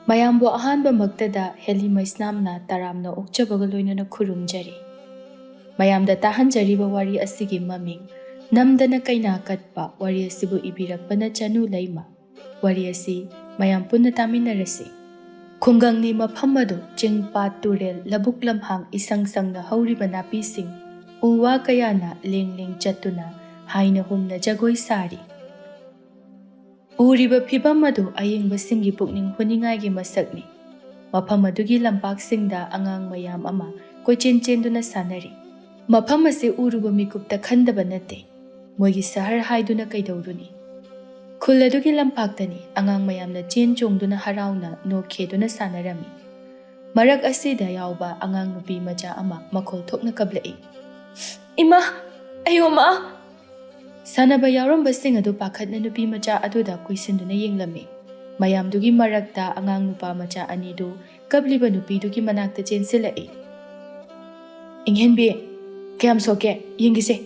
ꯃꯌꯥꯝꯕꯨ ꯑꯍꯥꯟꯕꯃꯛꯇꯗ ꯍꯦꯂꯤ ꯃꯩꯁꯅꯥꯝꯅ ꯇꯔꯥꯝꯅ ꯑꯣꯛꯆꯕꯒ ꯂꯣꯏꯅꯅ ꯈꯨꯔꯨꯝꯖꯔꯤ꯫ ꯃꯌꯥꯝꯗ ꯇꯥꯍꯟꯖꯔꯤꯕ ꯋꯥꯔꯤ ꯑꯁꯤꯒꯤ ꯃꯃꯤꯡ ꯅꯝꯗꯅ ꯀꯩꯅꯥ ꯀꯠꯄ ꯋꯥꯔꯤ ꯑꯁꯤꯕꯨ ꯏꯕꯤꯔꯛꯄꯅ ꯆꯅꯨ ꯂꯩꯃ꯫ ꯋꯥꯔꯤ ꯑꯁꯤ ꯃꯌꯥꯝ ꯄꯨꯟꯅ ꯇꯥꯃꯤꯟꯅꯔꯁꯤ꯫ ꯈꯨꯡꯒꯪꯅꯤ ꯃꯐꯝ ꯑꯗꯨ ꯆꯤꯡ ꯄꯥꯠ ꯇꯨꯔꯦꯜ ꯂꯧꯕꯨꯛ ꯂꯝꯍꯥꯡ ꯏꯁꯪ ꯁꯪꯅ ꯍꯧꯔꯤꯕ ꯅꯥꯄꯤꯁꯤꯡ ꯎ ꯋꯥ ꯀꯌꯥꯅ ꯂꯦꯡ ꯂꯦꯡ ꯆꯠꯇꯨꯅ ꯍꯥꯏꯅ ꯍꯨꯝꯅ ꯖꯒꯣꯏ ꯁꯥꯔꯤ꯫ ꯎꯔꯤꯕ ꯐꯤꯚꯝ ꯑꯗꯨ ꯑꯌꯦꯡꯕꯁꯤꯡꯒꯤ ꯄꯨꯛꯅꯤꯡ ꯍꯨꯅꯤꯡꯉꯥꯏꯒꯤ ꯃꯁꯛꯅꯤ꯫ ꯃꯐꯝ ꯑꯗꯨꯒꯤ ꯂꯝꯄꯥꯛꯁꯤꯡꯗ ꯑꯉꯥꯡ ꯃꯌꯥꯝ ꯑꯃ ꯀꯣꯏꯆꯦꯟ ꯆꯦꯟꯗꯨꯅ ꯁꯥꯟꯅꯔꯤ꯫ ꯃꯐꯝ ꯑꯁꯤ ꯎꯔꯨꯕ ꯃꯤꯀꯨꯞꯇ ꯈꯟꯗꯕ ꯅꯠꯇꯦ, ꯃꯣꯏꯒꯤ ꯁꯍꯔ ꯍꯥꯏꯗꯨꯅ ꯀꯩꯗꯧꯔꯨꯅꯤ꯫ ꯈꯨꯜ ꯑꯗꯨꯒꯤ ꯂꯝꯄꯥꯛꯇꯅꯤ ꯑꯉꯥꯡ ꯃꯌꯥꯝꯅ ꯆꯦꯟ ꯆꯣꯡꯗꯨꯅ ꯍꯔꯥꯎꯅ ꯅꯣꯛ ꯈꯦꯗꯨꯅ ꯁꯥꯟꯅꯔꯝꯃꯤ꯫ ꯃꯔꯛ ꯑꯁꯤꯗ ꯌꯥꯎꯕ ꯑꯉꯥꯡ ꯅꯨꯄꯤ ꯃꯆꯥ ꯑꯃ ꯃꯈꯣꯜ ꯊꯣꯛꯅ ꯀꯞꯂꯛꯏ꯫ "ꯏꯃꯥ, ꯑꯌꯣꯃꯥ!" ꯁꯥꯟꯅꯕ ꯌꯥꯎꯔꯝꯕꯁꯤꯡ ꯑꯗꯨ ꯄꯥꯈꯠꯅ ꯅꯨꯄꯤ ꯃꯆꯥ ꯑꯗꯨꯗ ꯀꯨꯏꯁꯤꯟꯗꯨꯅ ꯌꯦꯡꯂꯝꯃꯤ꯫ ꯃꯌꯥꯝꯗꯨꯒꯤ ꯃꯔꯛꯇ ꯑꯉꯥꯡ ꯅꯨꯄꯥ ꯃꯆꯥ ꯑꯅꯤꯗꯨ ꯀꯞꯂꯤꯕ ꯅꯨꯄꯤꯗꯨꯒꯤ ꯃꯅꯥꯛꯇ ꯆꯦꯟꯁꯤꯜꯂꯛꯏ꯫ "ꯏꯪꯍꯦꯟꯕꯤ, ꯀꯌꯥꯝ ꯁꯣꯛꯀꯦ ꯌꯦꯡꯒꯤꯁꯦ!"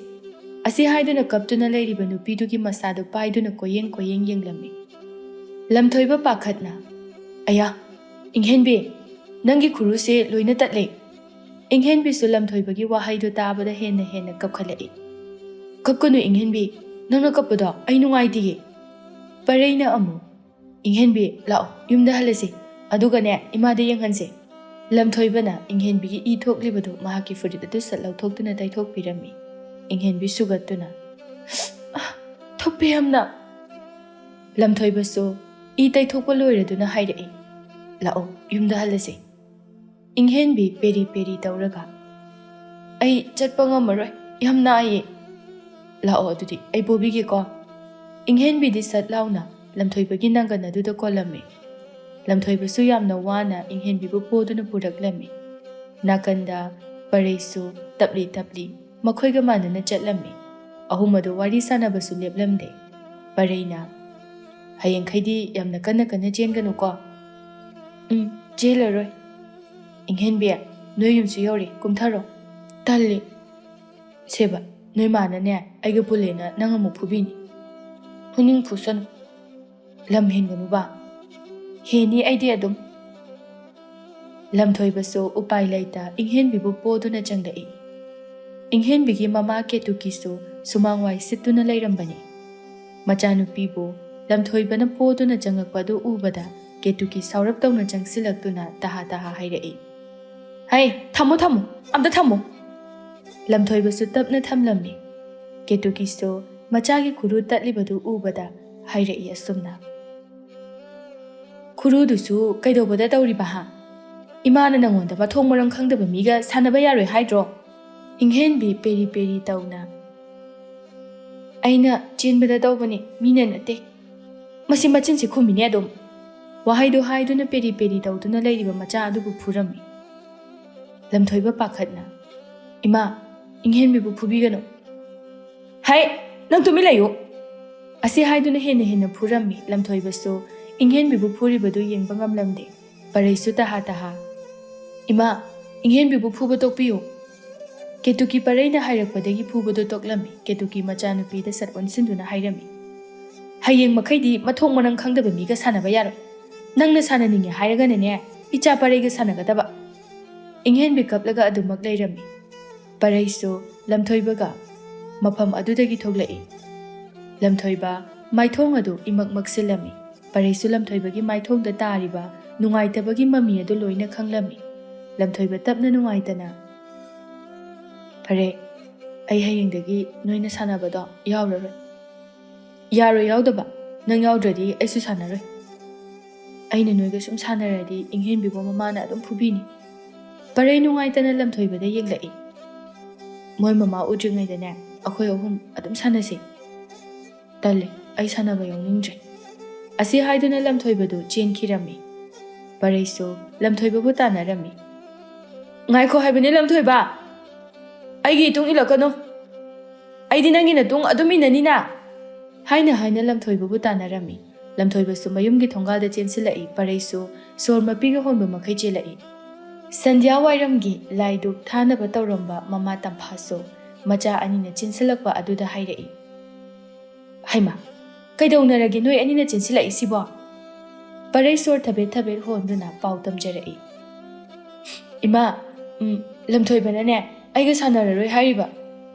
ꯑꯁꯤ ꯍꯥꯏꯗꯨꯅ ꯀꯞꯇꯨꯅ ꯂꯩꯔꯤꯕ ꯅꯨꯄꯤꯗꯨꯒꯤ ꯃꯁꯥꯗꯨ ꯄꯥꯏꯗꯨꯅ ꯀꯣꯌꯦꯡ ꯌꯦꯡꯂꯝꯃꯤ꯫ ꯂꯝꯊꯣꯏꯕ ꯄꯥꯈꯠꯅ, "ꯑꯌꯥ, ꯏꯪꯍꯦꯟꯕꯤ, ꯅꯪꯒꯤ ꯈꯨꯔꯨꯁꯦ ꯂꯣꯏꯅ ꯇꯠꯂꯦ!" ꯏꯪꯍꯦꯟꯕꯤꯁꯨ ꯂꯝꯊꯣꯏꯕꯒꯤ ꯋꯥꯍꯩꯗꯨ ꯇꯥꯕꯗ ꯍꯦꯟꯅ ꯀꯞꯈꯠꯂꯛꯏ꯫ "ꯀꯞꯀꯅꯨ ꯏꯪꯍꯦꯟꯕꯤ, ꯅꯪꯅ ꯀꯞꯄꯗꯣ ꯑꯩ ꯅꯨꯡꯉꯥꯏꯇꯤꯌꯦ." ꯄꯔꯩꯅ ꯑꯃꯨꯛ, "ꯏꯪꯍꯦꯟꯕꯤ, ꯂꯥꯛꯑꯣ ꯌꯨꯝꯗ ꯍꯜꯂꯁꯤ, ꯑꯗꯨꯒꯅꯦ ꯏꯃꯥꯗ ꯌꯦꯡꯍꯟꯁꯦ." ꯂꯝꯊꯣꯏꯕꯅ ꯏꯪꯍꯦꯟꯕꯤꯒꯤ ꯏ ꯊꯣꯛꯂꯤꯕꯗꯨ ꯃꯍꯥꯛꯀꯤ ꯐꯨꯔꯤꯠ ꯑꯗꯨ ꯁꯠ ꯂꯧꯊꯣꯛꯇꯨꯅ ꯇꯩꯊꯣꯛꯄꯤꯔꯝꯃꯤ꯫ ꯏꯪꯍꯦꯟꯕꯤ ꯁꯨꯒꯠꯇꯨꯅ, "ꯊꯨꯞꯄꯦ ꯌꯥꯝꯅ." ꯂꯝꯊꯣꯏꯕꯁꯨ ꯏ ꯇꯩꯊꯣꯛꯄ ꯂꯣꯏꯔꯗꯨꯅ ꯍꯥꯏꯔꯛꯏ, "ꯂꯥꯛꯑꯣ ꯌꯨꯝꯗ ꯍꯜꯂꯁꯤ." ꯏꯪꯍꯦꯟꯕꯤ ꯄꯦꯔꯤ ꯄꯦꯔꯤ ꯇꯧꯔꯒ, "ꯑꯩ ꯆꯠꯄ ꯉꯝꯃꯔꯣꯏ, ꯌꯥꯝ ꯅꯥꯏꯌꯦ." "ꯂꯥꯛꯑꯣ ꯑꯗꯨꯗꯤ ꯑꯩ ꯄꯨꯕꯤꯒꯦꯀꯣ." ꯏꯪꯍꯦꯟꯕꯤꯗꯤ ꯁꯠ ꯂꯥꯎꯅ ꯂꯝꯊꯣꯏꯕꯒꯤ ꯅꯪꯒꯟ ꯑꯗꯨꯗ ꯀꯣꯜꯂꯝꯃꯤ꯫ ꯂꯝꯊꯣꯏꯕꯁꯨ ꯌꯥꯝꯅ ꯋꯥꯅ ꯏꯪꯍꯦꯟꯕꯤꯕꯨ ꯄꯣꯗꯨꯅ ꯄꯨꯔꯛꯂꯝꯃꯤ꯫ ꯅꯥꯀꯟꯗ ꯄꯔꯩꯁꯨ ꯇꯞꯂꯤ ꯇꯞꯂꯤ ꯃꯈꯣꯏꯒ ꯃꯥꯟꯅꯅ ꯆꯠꯂꯝꯃꯤ꯫ ꯑꯍꯨꯝ ꯑꯗꯨ ꯋꯥꯔꯤ ꯁꯥꯟꯅꯕꯁꯨ ꯂꯦꯞꯂꯝꯗꯦ꯫ ꯄꯔꯩꯅ, "ꯍꯌꯦꯡꯈꯩꯗꯤ ꯌꯥꯝꯅ ꯀꯟꯅ ꯀꯟꯅ ꯆꯦꯟꯒꯅꯨꯀꯣ." "ꯆꯦꯜꯂꯔꯣꯏ." "ꯏꯪꯍꯦꯟꯕꯤ, ꯅꯣꯏ ꯌꯨꯝꯁꯨ ꯌꯧꯔꯦ, ꯀꯨꯝꯊꯔꯣ." "ꯇꯜꯂꯤ." "ꯁꯦꯕ, ꯅꯣꯏ ꯃꯥꯅꯅꯦ ꯑꯩꯒ ꯄꯨꯜꯂꯦꯅ ꯅꯪ ꯑꯃꯨꯛ ꯐꯨꯕꯤꯅꯤ." "ꯐꯨꯅꯤꯡ ꯐꯨꯁꯅꯨ." "ꯂꯝ ꯍꯦꯟꯒꯅꯨꯕ." "ꯍꯦꯟꯅꯤ ꯑꯩꯗꯤ ꯑꯗꯨꯝ." ꯂꯝꯊꯣꯏꯕꯁꯨ ꯎꯄꯥꯏ ꯂꯩꯇ ꯏꯪꯍꯦꯟꯕꯤꯕꯨ ꯄꯣꯗꯨꯅ ꯆꯪꯂꯛꯏ꯫ ꯏꯪꯍꯦꯟꯕꯤꯒꯤ ꯃꯃꯥ ꯀꯦꯇꯨꯀꯤꯁꯨ ꯁꯨꯃꯥꯡꯋꯥꯏ ꯁꯤꯠꯇꯨꯅ ꯂꯩꯔꯝꯕꯅꯤ꯫ ꯃꯆꯥꯅꯨꯄꯤꯕꯨ ꯂꯝꯊꯣꯏꯕꯅ ꯄꯣꯗꯨꯅ ꯆꯪꯂꯛꯄ ꯑꯗꯨ ꯎꯕꯗ ꯀꯦꯇꯨꯀꯤ ꯁꯥꯎꯔꯞ ꯇꯧꯅ ꯆꯪꯁꯤꯜꯂꯛꯇꯨꯅ ꯇꯍꯥ ꯇꯍꯥ ꯍꯥꯏꯔꯛꯏ, "ꯍꯩ, ꯊꯝꯃꯣ ꯊꯝꯃꯣ, ꯑꯝꯇ ꯊꯝꯃꯣ." ꯂꯝꯊꯣꯏꯕꯁꯨ ꯇꯞꯅ ꯊꯝꯂꯝꯃꯤ꯫ ꯀꯦꯇꯨꯀꯤꯁꯨ ꯃꯆꯥꯒꯤ ꯈꯨꯔꯨ ꯇꯠꯂꯤꯕꯗꯨ ꯎꯕꯗ ꯍꯥꯏꯔꯛꯏ ꯑꯁꯨꯝꯅ, "ꯈꯨꯔꯨꯗꯨꯁꯨ ꯀꯩꯗꯧꯕꯗ ꯇꯧꯔꯤꯕ ꯍꯥ? ꯏꯃꯥꯅ ꯅꯪꯉꯣꯟꯗ ꯃꯊꯣꯡ ꯃꯔꯝ ꯈꯪꯗꯕ ꯃꯤꯒ ꯁꯥꯟꯅꯕ ꯌꯥꯔꯣꯏ ꯍꯥꯏꯗ꯭ꯔో?" ꯏꯪꯍꯦꯟꯕꯤ ꯄꯦꯔꯤ ꯄꯦꯔꯤ ꯇꯧꯅ, "ꯑꯩꯅ ꯆꯦꯟꯕꯗ ꯇꯧꯕꯅꯤ, ꯃꯤꯅ ꯅꯠꯇꯦ." "ꯃꯁꯤ ꯃꯆꯤꯟꯁꯤ ꯈꯨꯝꯃꯤꯅꯦ ꯑꯗꯨꯝ." ꯋꯥꯍꯩꯗꯨ ꯍꯥꯏꯗꯨꯅ ꯄꯦꯔꯤ ꯄꯦꯔꯤ ꯇꯧꯗꯨꯅ ꯂꯩꯔꯤꯕ ꯃꯆꯥ ꯑꯗꯨꯕꯨ ꯐꯨꯔꯝꯃꯤ꯫ ꯂꯝꯊꯣꯏꯕ ꯄꯥꯈꯠꯅ, "ꯏꯃꯥ, ꯏꯪꯍꯦꯟꯕꯤꯕꯨ ꯐꯨꯕꯤꯒꯅꯨ." "ꯍꯩ, ꯅꯪ ꯇꯨꯃꯤꯟ ꯂꯩꯌꯨ." ꯑꯁꯤ ꯍꯥꯏꯗꯨꯅ ꯍꯦꯟꯅ ꯐꯨꯔꯝꯃꯤ꯫ ꯂꯝꯊꯣꯏꯕꯁꯨ ꯏꯪꯍꯦꯟꯕꯤꯕꯨ ꯐꯨꯔꯤꯕꯗꯨ ꯌꯦꯡꯕ ꯉꯝꯂꯝꯗꯦ꯫ ꯄꯔꯩꯁꯨ ꯇꯍꯥ ꯇꯍꯥ, "ꯏꯃꯥ, ꯏꯪꯍꯦꯟꯕꯤꯕꯨ ꯐꯨꯕ ꯇꯣꯛꯄꯤꯌꯨ." ꯀꯦꯇꯨꯀꯤ ꯄꯔꯩꯅ ꯍꯥꯏꯔꯛꯄꯗꯒꯤ ꯐꯨꯕꯗꯨ ꯇꯣꯛꯂꯝꯃꯤ꯫ ꯀꯦꯇꯨꯀꯤ ꯃꯆꯥꯅꯨꯄꯤꯗ ꯁꯠ ꯑꯣꯟꯁꯤꯟꯗꯨꯅ ꯍꯥꯏꯔꯝꯃꯤ, "ꯍꯌꯦꯡ ꯃꯈꯩꯗꯤ ꯃꯊꯣꯡ ꯃꯔꯝ ꯈꯪꯗꯕ ꯃꯤꯒ ꯁꯥꯟꯅꯕ ꯌꯥꯔꯣꯏ. ꯅꯪꯅ ꯁꯥꯟꯅꯅꯤꯡꯉꯦ ꯍꯥꯏꯔꯒꯅꯅꯦ ꯏꯆꯥ ꯄꯔꯩꯒ ꯁꯥꯟꯅꯒꯗꯕ." ꯏꯪꯍꯦꯟꯕꯤ ꯀꯞꯂꯒ ꯑꯗꯨꯃꯛ ꯂꯩꯔꯝꯃꯤ꯫ ꯄꯔꯩꯁꯨ ꯂꯝꯊꯣꯏꯕꯒ ꯃꯐꯝ ꯑꯗꯨꯗꯒꯤ ꯊꯣꯛꯂꯛꯏ꯫ ꯂꯝꯊꯣꯏꯕ ꯃꯥꯏꯊꯣꯡ ꯑꯗꯨ ꯏꯃꯛ ꯃꯛꯁꯤꯜꯂꯝꯃꯤ꯫ ꯄꯔꯩꯁꯨ ꯂꯝꯊꯣꯏꯕꯒꯤ ꯃꯥꯏꯊꯣꯡꯗ ꯇꯥꯔꯤꯕ ꯅꯨꯡꯉꯥꯏꯇꯕꯒꯤ ꯃꯃꯤ ꯑꯗꯨ ꯂꯣꯏꯅ ꯈꯪꯂꯝꯃꯤ꯫ ꯂꯝꯊꯣꯏꯕ ꯇꯞꯅ ꯅꯨꯡꯉꯥꯏꯇꯅ, "ꯐꯔꯦ, ꯑꯩ ꯍꯌꯦꯡꯗꯒꯤ ꯅꯣꯏꯅ ꯁꯥꯟꯅꯕꯗꯣ ꯌꯥꯎꯔꯔꯣꯏ." "ꯌꯥꯔꯣꯏ ꯌꯥꯎꯗꯕ, ꯅꯪ ꯌꯥꯎꯗ꯭ꯔꯗꯤ ꯑꯩꯁꯨ ꯁꯥꯟꯅꯔꯣꯏ." "ꯑꯩꯅ ꯅꯣꯏꯒ ꯁꯨꯝ ꯁꯥꯟꯅꯔꯗꯤ ꯏꯪꯍꯦꯟꯕꯤꯕꯨ ꯃꯃꯥꯅ ꯑꯗꯨꯝ ꯐꯨꯕꯤꯅꯤ." ꯄꯔꯩ ꯅꯨꯡꯉꯥꯏꯇꯅ ꯂꯝꯊꯣꯏꯕꯗ ꯌꯦꯡꯂꯛꯏ꯫ "ꯃꯣꯏ ꯃꯃꯥ ꯎꯗ꯭ꯔꯤꯉꯩꯗꯅꯦ ꯑꯩꯈꯣꯏ ꯑꯍꯨꯝ ꯑꯗꯨꯝ ꯁꯥꯟꯅꯁꯤ." "ꯇꯜꯂꯦ, ꯑꯩ ꯁꯥꯟꯅꯕ ꯌꯥꯎꯅꯤꯡꯗ꯭ꯔꯦ." ꯑꯁꯤ ꯍꯥꯏꯗꯨꯅ ꯂꯝꯊꯣꯏꯕꯗꯨ ꯆꯦꯟꯈꯤꯔꯝꯃꯤ꯫ ꯄꯔꯩꯁꯨ ꯂꯝꯊꯣꯏꯕꯕꯨ ꯇꯥꯟꯅꯔꯝꯃꯤ꯫ "ꯉꯥꯏꯈꯣ ꯍꯥꯏꯕꯅꯤ ꯂꯝꯊꯣꯏꯕ, ꯑꯩꯒꯤ ꯏꯇꯨꯡ ꯏꯜꯂꯛꯀꯅꯨ. ꯑꯩꯗꯤ ꯅꯪꯒꯤ ꯅꯇꯨꯡ ꯑꯗꯨꯝ ꯏꯟꯅꯅꯤꯅ." ꯍꯥꯏꯅ ꯂꯝꯊꯣꯏꯕꯕꯨ ꯇꯥꯟꯅꯔꯝꯃꯤ꯫ ꯂꯝꯊꯣꯏꯕꯁꯨ ꯃꯌꯨꯝꯒꯤ ꯊꯣꯡꯒꯥꯜꯗ ꯆꯦꯟꯁꯤꯜꯂꯛꯏ꯫ ꯄꯔꯩꯁꯨ ꯁꯣꯔ ꯃꯄꯤꯒ ꯍꯣꯟꯕ ꯃꯈꯩ ꯆꯦꯜꯂꯛꯏ꯫ ꯁꯟꯙ꯭ꯌꯥ ꯋꯥꯏꯔꯝꯒꯤ ꯂꯥꯏ ꯙꯨꯞ ꯊꯥꯅꯕ ꯇꯧꯔꯝꯕ ꯃꯃꯥ ꯇꯝꯐꯥꯁꯨ ꯃꯆꯥ ꯑꯅꯤꯅ ꯆꯦꯟꯁꯤꯜꯂꯛꯄ ꯑꯗꯨꯗ ꯍꯥꯏꯔꯛꯏ, "ꯍꯩꯃꯥ, ꯀꯩꯗꯧꯅꯔꯒꯦ ꯅꯣꯏ ꯑꯅꯤꯅ ꯆꯦꯟꯁꯤꯜꯂꯛꯏꯁꯤꯕꯣ?" ꯄꯔꯩ ꯁꯣꯔ ꯊꯕꯦꯠ ꯊꯕꯦꯠ ꯍꯣꯟꯗꯨꯅ ꯄꯥꯎ ꯇꯝꯖꯔꯛꯏ꯫ ꯏꯃꯥ, ꯂꯝꯊꯣꯏꯕꯅꯅꯦ ꯑꯩꯒ ꯁꯥꯟꯅꯔꯔꯣꯏ ꯍꯥꯏꯔꯤꯕ꯫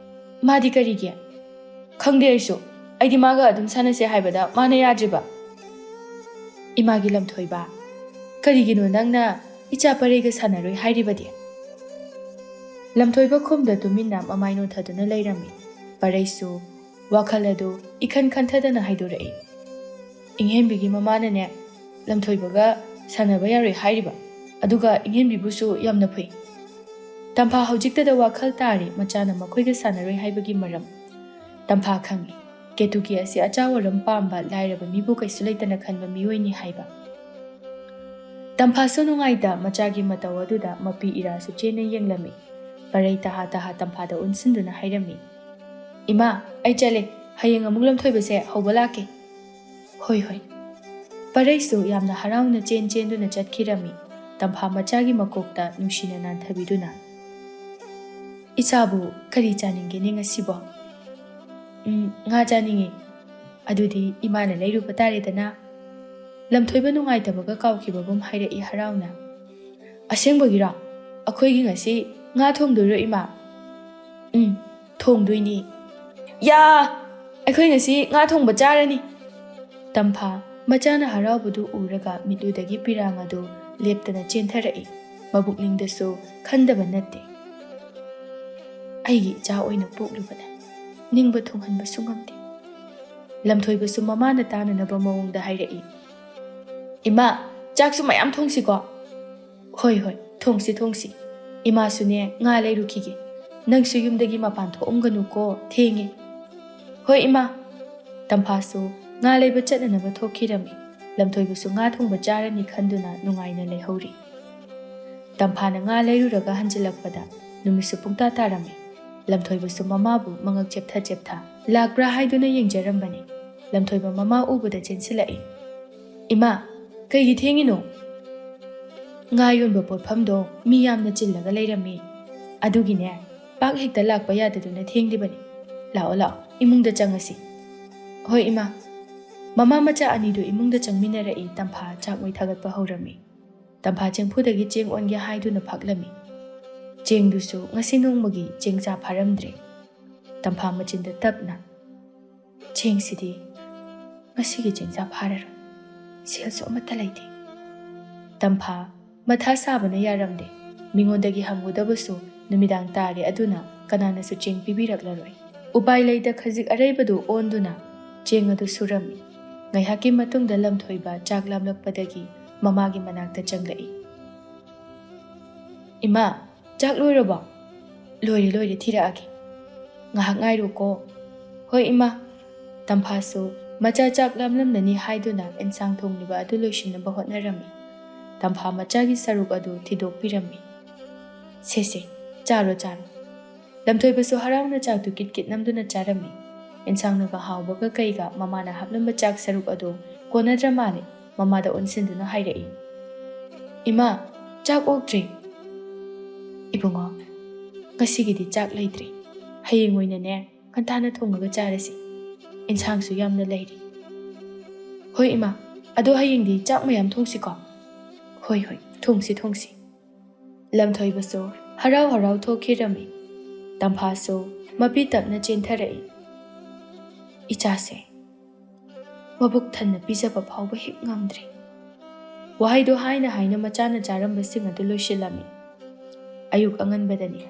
ꯃꯥꯗꯤ ꯀꯔꯤꯒꯤ? ꯈꯪꯗꯦ ꯑꯩꯁꯨ, ꯑꯩꯗꯤ ꯃꯥꯒ ꯑꯗꯨꯝ ꯁꯥꯟꯅꯁꯦ ꯍꯥꯏꯕꯗ ꯃꯥꯅ ꯌꯥꯗ꯭ꯔꯤꯕ꯫ ꯏꯃꯥꯒꯤ ꯂꯝꯊꯣꯏꯕ, ꯀꯔꯤꯒꯤꯅꯣ ꯅꯪꯅ ꯏꯆꯥ ꯄꯔꯩꯒ ꯁꯥꯟꯅꯔꯣꯏ ꯍꯥꯏꯔꯤꯕꯗꯤ? ꯂꯝꯊꯣꯏꯕ ꯈꯨꯝꯗ ꯇꯨꯃꯤꯟꯅ ꯃꯃꯥꯏ ꯅꯣꯟꯊꯗꯨꯅ ꯂꯩꯔꯝꯃꯤ꯫ ꯄꯔꯩꯁꯨ ꯋꯥꯈꯜ ꯑꯗꯨ ꯏꯈꯟ ꯈꯟꯊꯗꯅ ꯍꯥꯏꯗꯣꯔꯛꯏ꯫ ꯏꯪꯍꯦꯟꯕꯤꯒꯤ ꯃꯃꯥꯅꯅꯦ ꯂꯝꯊꯣꯏꯕꯒ ꯁꯥꯟꯅꯕ ꯌꯥꯔꯣꯏ ꯍꯥꯏꯔꯤꯕ, ꯑꯗꯨꯒ ꯏꯪꯍꯦꯟꯕꯤꯕꯨꯁꯨ ꯌꯥꯝꯅ ꯐꯩ꯫ ꯇꯝꯐꯥ ꯍꯧꯖꯤꯛꯇꯗ ꯋꯥꯈꯜ ꯇꯥꯔꯤ ꯃꯆꯥꯅ ꯃꯈꯣꯏꯒ ꯁꯥꯟꯅꯔꯣꯏ ꯍꯥꯏꯕꯒꯤ ꯃꯔꯝ꯫ ꯇꯝꯐꯥ ꯈꯪꯏ ꯀꯦꯇꯨꯀꯤ ꯑꯁꯤ ꯑꯆꯥꯋꯔꯝ ꯄꯥꯝꯕ ꯂꯥꯏꯔꯕ ꯃꯤꯕꯨ ꯀꯩꯁꯨ ꯂꯩꯇꯅ ꯈꯟꯕ ꯃꯤꯑꯣꯏꯅꯤ ꯍꯥꯏꯕ꯫ ꯇꯝꯐꯥꯁꯨ ꯅꯨꯡꯉꯥꯏꯇ ꯃꯆꯥꯒꯤ ꯃꯇꯧ ꯑꯗꯨꯗ ꯃꯄꯤ ꯏꯔꯥꯁꯨ ꯆꯦꯟꯅ ꯌꯦꯡꯂꯝꯃꯤ꯫ ꯄꯔꯩ ꯇꯍꯥ ꯇꯍꯥ ꯇꯝꯐꯥꯗ ꯑꯣꯟꯁꯤꯟꯗꯨꯅ ꯍꯥꯏꯔꯝꯃꯤ꯫ ꯏꯃꯥ, ꯑꯩ ꯆꯠꯂꯦ, ꯍꯌꯦꯡ ꯑꯃꯨꯛ ꯂꯝꯊꯣꯏꯕꯁꯦ ꯍꯧꯕ ꯂꯥꯛꯀꯦ꯫ ꯍꯣꯏ ꯍꯣꯏ꯫ ꯄꯔꯩꯁꯨ ꯌꯥꯝꯅ ꯍꯔꯥꯎꯅ ꯆꯦꯟꯗꯨꯅ ꯆꯠꯈꯤꯔꯝꯃꯤ꯫ ꯇꯝꯐꯥ ꯃꯆꯥꯒꯤ ꯃꯀꯣꯛꯇ ꯅꯨꯡꯁꯤꯅ ꯅꯥꯟꯊꯕꯤꯗꯨꯅ, ꯏꯆꯥꯕꯨ ꯀꯔꯤ ꯆꯥꯅꯤꯡꯒꯦꯅꯦ ꯉꯁꯤꯕꯣ? ꯉꯥ ꯆꯥꯅꯤꯡꯉꯤ꯫ ꯑꯗꯨꯗꯤ ꯏꯃꯥꯅ ꯂꯩꯔꯨꯕ ꯇꯥꯔꯦꯗꯅ꯫ ꯂꯝꯊꯣꯏꯕ ꯅꯨꯡꯉꯥꯏꯇꯕꯒ ꯀꯥꯎꯈꯤꯕꯒꯨꯝ ꯍꯥꯏꯔꯛꯏ ꯍꯔꯥꯎꯅ꯫ ꯑꯁꯦꯡꯕꯒꯤꯔꯣ? ꯑꯩꯈꯣꯏꯒꯤ ꯉꯁꯤ ꯉꯥ ꯊꯣꯡꯗꯣꯏꯔꯣ ꯏꯃꯥ? ꯊꯣꯡꯗꯣꯏꯅꯤ꯫ ꯌꯥ! ꯑꯩꯈꯣꯏ ꯉꯁꯤ ꯉꯥ ꯊꯣꯡꯕ ꯆꯥꯔꯅꯤ꯫ ꯇꯝꯐꯥ ꯃꯆꯥꯅ ꯍꯔꯥꯎꯕꯗꯨ ꯎꯔꯒ ꯃꯤꯠꯂꯨꯗꯒꯤ ꯄꯤꯔꯥꯡ ꯑꯗꯨ ꯂꯦꯞꯇꯅ ꯆꯦꯟꯊꯔꯛꯏ꯫ ꯃꯕꯨꯛꯅꯤꯡꯗꯁꯨ ꯈꯟꯗꯕ ꯅꯠꯇꯦ, ꯑꯩꯒꯤ ꯏꯆꯥ ꯑꯣꯏꯅ ꯄꯣꯛꯂꯨꯕꯅ ꯅꯤꯡꯕ ꯊꯨꯡꯍꯟꯕꯁꯨ ꯉꯝꯗꯦ꯫ ꯂꯝꯊꯣꯏꯕꯁꯨ ꯃꯃꯥꯅ ꯇꯥꯅꯅꯕ ꯃꯑꯣꯡꯗ ꯍꯥꯏꯔꯛꯏ꯫ ꯏꯃꯥ, ꯆꯥꯛꯁꯨ ꯃꯌꯥꯝ ꯊꯣꯡꯁꯤꯀꯣ? ꯍꯣꯏ ꯍꯣꯏ, ꯊꯣꯡꯁꯤ꯫ ꯏꯃꯥꯁꯨꯅꯦ ꯉꯥ ꯂꯩꯔꯨꯈꯤꯒꯦ꯫ ꯅꯪꯁꯨ ꯌꯨꯝꯗꯒꯤ ꯃꯄꯥꯟ ꯊꯣꯛꯑꯝꯒꯅꯨꯀꯣ, ꯊꯦꯡꯉꯦ꯫ ꯍꯣꯏ ꯏꯃꯥ꯫ ꯇꯝꯐꯥꯁꯨ ꯉꯥ ꯂꯩꯕ ꯆꯠꯅꯅꯕ ꯊꯣꯛꯈꯤꯔꯝꯃꯤ꯫ ꯂꯝꯊꯣꯏꯕꯁꯨ ꯉꯥ ꯊꯣꯡꯕ ꯆꯥꯔꯅꯤ ꯈꯟꯗꯨꯅ ꯅꯨꯡꯉꯥꯏꯅ ꯂꯩꯍꯧꯔꯤ꯫ ꯇꯝꯐꯥꯅ ꯉꯥ ꯂꯩꯔꯨꯔꯒ ꯍꯟꯖꯤꯜꯂꯛꯄꯗ ꯅꯨꯃꯤꯠꯁꯨ ꯄꯨꯡꯇꯥ ꯇꯥꯔꯝꯃꯤ꯫ ꯂꯝꯊꯣꯏꯕꯁꯨ ꯃꯃꯥꯕꯨ ꯃꯉꯛ ꯆꯦꯞꯊ ꯂꯥꯛꯄ꯭ꯔꯥ ꯍꯥꯏꯗꯨꯅ ꯌꯦꯡꯖꯔꯝꯕꯅꯤ꯫ ꯂꯝꯊꯣꯏꯕ ꯃꯃꯥ ꯎꯕꯗ ꯆꯦꯟꯁꯤꯜꯂꯛꯏ꯫ ꯏꯃꯥ, ꯀꯩꯒꯤ ꯊꯦꯡꯉꯤꯅꯣ? ꯉꯥ ꯌꯣꯟꯕ ꯄꯣꯠꯐꯝꯗꯣ ꯃꯤ ꯌꯥꯝꯅ ꯆꯤꯜꯂꯒ ꯂꯩꯔꯝꯃꯤ, ꯑꯗꯨꯒꯤꯅꯦ ꯄꯥꯛ ꯍꯦꯛꯇ ꯂꯥꯛꯄ ꯌꯥꯗꯗꯨꯅ ꯊꯦꯡꯂꯤꯕꯅꯤ꯫ ꯂꯥꯛꯑꯣ, ꯏꯃꯨꯡꯗ ꯆꯪꯉꯁꯤ꯫ ꯍꯣꯏ ꯏꯃꯥ꯫ ꯃꯃꯥ ꯃꯆꯥ ꯑꯅꯤꯗꯨ ꯏꯃꯨꯡꯗ ꯆꯪꯃꯤꯟꯅꯔꯛꯏ꯫ ꯇꯝꯐꯥ ꯆꯥꯛ ꯃꯩ ꯊꯥꯒꯠꯄ ꯍꯧꯔꯝꯃꯤ꯫ ꯇꯝꯐꯥ ꯆꯦꯡꯐꯨꯗꯒꯤ ꯆꯦꯡ ꯑꯣꯟꯒꯦ ꯍꯥꯏꯗꯨꯅ ꯐꯥꯛꯂꯝꯃꯤ꯫ ꯆꯦꯡꯗꯨꯁꯨ ꯉꯁꯤ ꯅꯣꯡꯃꯒꯤ ꯆꯦꯡꯆꯥ ꯐꯥꯔꯝꯗ꯭ꯔꯦ꯫ ꯇꯝꯐꯥ ꯃꯆꯤꯟꯗ ꯇꯞꯅ, ꯆꯦꯡꯁꯤꯗꯤ ꯉꯁꯤꯒꯤ ꯆꯦꯡꯆꯥ ꯐꯥꯔꯔꯣꯏ, ꯁꯦꯜꯁꯨ ꯑꯃꯠꯇ ꯂꯩꯇꯦ꯫ ꯇꯝꯐꯥ ꯃꯊꯥ ꯁꯥꯕꯅ ꯌꯥꯔꯝꯗꯦ꯫ ꯃꯤꯉꯣꯟꯗꯒꯤ ꯍꯪꯉꯨꯗꯕꯁꯨ ꯅꯨꯃꯤꯗꯥꯡ ꯇꯥꯔꯦ, ꯑꯗꯨꯅ ꯀꯅꯥꯅꯁꯨ ꯆꯦꯡ ꯄꯤꯕꯤꯔꯛꯂꯔꯣꯏ꯫ ꯎꯄꯥꯏ ꯂꯩꯇ ꯈꯖꯤꯛ ꯑꯔꯩꯕꯗꯨ ꯑꯣꯟꯗꯨꯅ ꯆꯦꯡ ꯑꯗꯨ ꯁꯨꯔꯝꯃꯤ꯫ ꯉꯥꯏꯍꯥꯛꯀꯤ ꯃꯇꯨꯡꯗ ꯂꯝꯊꯣꯏꯕ ꯆꯥꯛ ꯂꯥꯝꯂꯛꯄꯗꯒꯤ ꯃꯃꯥꯒꯤ ꯃꯅꯥꯛꯇ ꯆꯪꯂꯛꯏ꯫ ꯏꯃꯥ, ꯆꯥꯛ ꯂꯣꯏꯔꯕꯣ? ꯂꯣꯏꯔꯦ, ꯊꯤꯔꯛꯑꯒꯦ꯫ ꯉꯥꯏꯍꯥꯛ ꯉꯥꯏꯔꯣꯀꯣ꯫ ꯍꯣꯏ ꯏꯃꯥ꯫ ꯇꯝꯐꯥꯁꯨ ꯃꯆꯥ ꯆꯥꯛ ꯂꯥꯝꯂꯝꯂꯅꯤ ꯍꯥꯏꯗꯨꯅ ꯑꯦꯟꯁꯥꯡ ꯊꯣꯡꯂꯤꯕ ꯑꯗꯨ ꯂꯣꯏꯁꯤꯟꯅꯕ ꯍꯣꯠꯅꯔꯝꯃꯤ꯫ ꯇꯝꯐꯥ ꯃꯆꯥꯒꯤ ꯁꯔꯨꯛ ꯑꯗꯨ ꯊꯤꯗꯣꯛꯄꯤꯔꯝꯃꯤ꯫ ꯁꯦ, ꯆꯥꯔꯣ꯫ ꯂꯝꯊꯣꯏꯕꯁꯨ ꯍꯔꯥꯎꯅ ꯆꯥꯛꯇꯨ ꯀꯤꯠ ꯅꯝꯗꯨꯅ ꯆꯥꯔꯝꯃꯤ꯫ ꯑꯦꯟꯁꯥꯡꯅꯒ ꯍꯥꯎꯕꯒ ꯀꯩꯒ ꯃꯃꯥꯅ ꯍꯥꯞꯂꯝꯕ ꯆꯥꯛ ꯁꯔꯨꯛ ꯑꯗꯨ ꯀꯣꯟꯅꯗ꯭ꯔ ꯃꯥꯜꯂꯦ꯫ ꯃꯃꯥꯗ ꯑꯣꯟꯁꯤꯟꯗꯨꯅ ꯍꯥꯏꯔꯛꯏ꯫ ꯏꯃꯥ, ꯆꯥꯛ ꯑꯣꯛꯇ꯭ꯔꯤ꯫ ꯏꯕꯨꯡꯉꯣ, ꯉꯁꯤꯒꯤꯗꯤ ꯆꯥꯛ ꯂꯩꯇ꯭ꯔꯤ꯫ ꯍꯌꯦꯡ ꯑꯣꯏꯅꯅꯦ ꯉꯟꯇꯥꯅ ꯊꯣꯡꯉꯒ ꯆꯥꯔꯁꯤ꯫ ꯑꯦꯟꯁꯥꯡꯁꯨ ꯌꯥꯝꯅ ꯂꯩꯔꯤ꯫ ꯍꯣꯏ ꯏꯃꯥ, ꯑꯗꯣ ꯍꯌꯦꯡꯗꯤ ꯆꯥꯛ ꯃꯌꯥꯝ ꯊꯣꯡꯁꯤꯀꯣ? ꯍꯣꯏ, ꯊꯣꯡꯁꯤ꯫ ꯂꯝꯊꯣꯏꯕꯁꯨ ꯍꯔꯥꯎ ꯊꯣꯛꯈꯤꯔꯝꯃꯤ꯫ ꯇꯝꯐꯥꯁꯨ ꯃꯄꯤ ꯇꯞꯅ ꯆꯦꯟꯊꯔꯛꯏ꯫ ꯏꯆꯥꯁꯦ ꯃꯕꯨꯛ ꯊꯟꯅ ꯄꯤꯖꯕ ꯐꯥꯎꯕ ꯍꯦꯛ ꯉꯝꯗ꯭ꯔꯤ꯫ ꯋꯥꯍꯩꯗꯣ ꯍꯥꯏꯅ ꯃꯆꯥꯅ ꯆꯥꯔꯝꯕꯁꯤꯡ ꯑꯗꯨ ꯂꯣꯏꯁꯤꯜꯂꯝꯃꯤ꯫ ꯑꯌꯨꯛ ꯑꯉꯟꯕꯗꯅꯤ꯫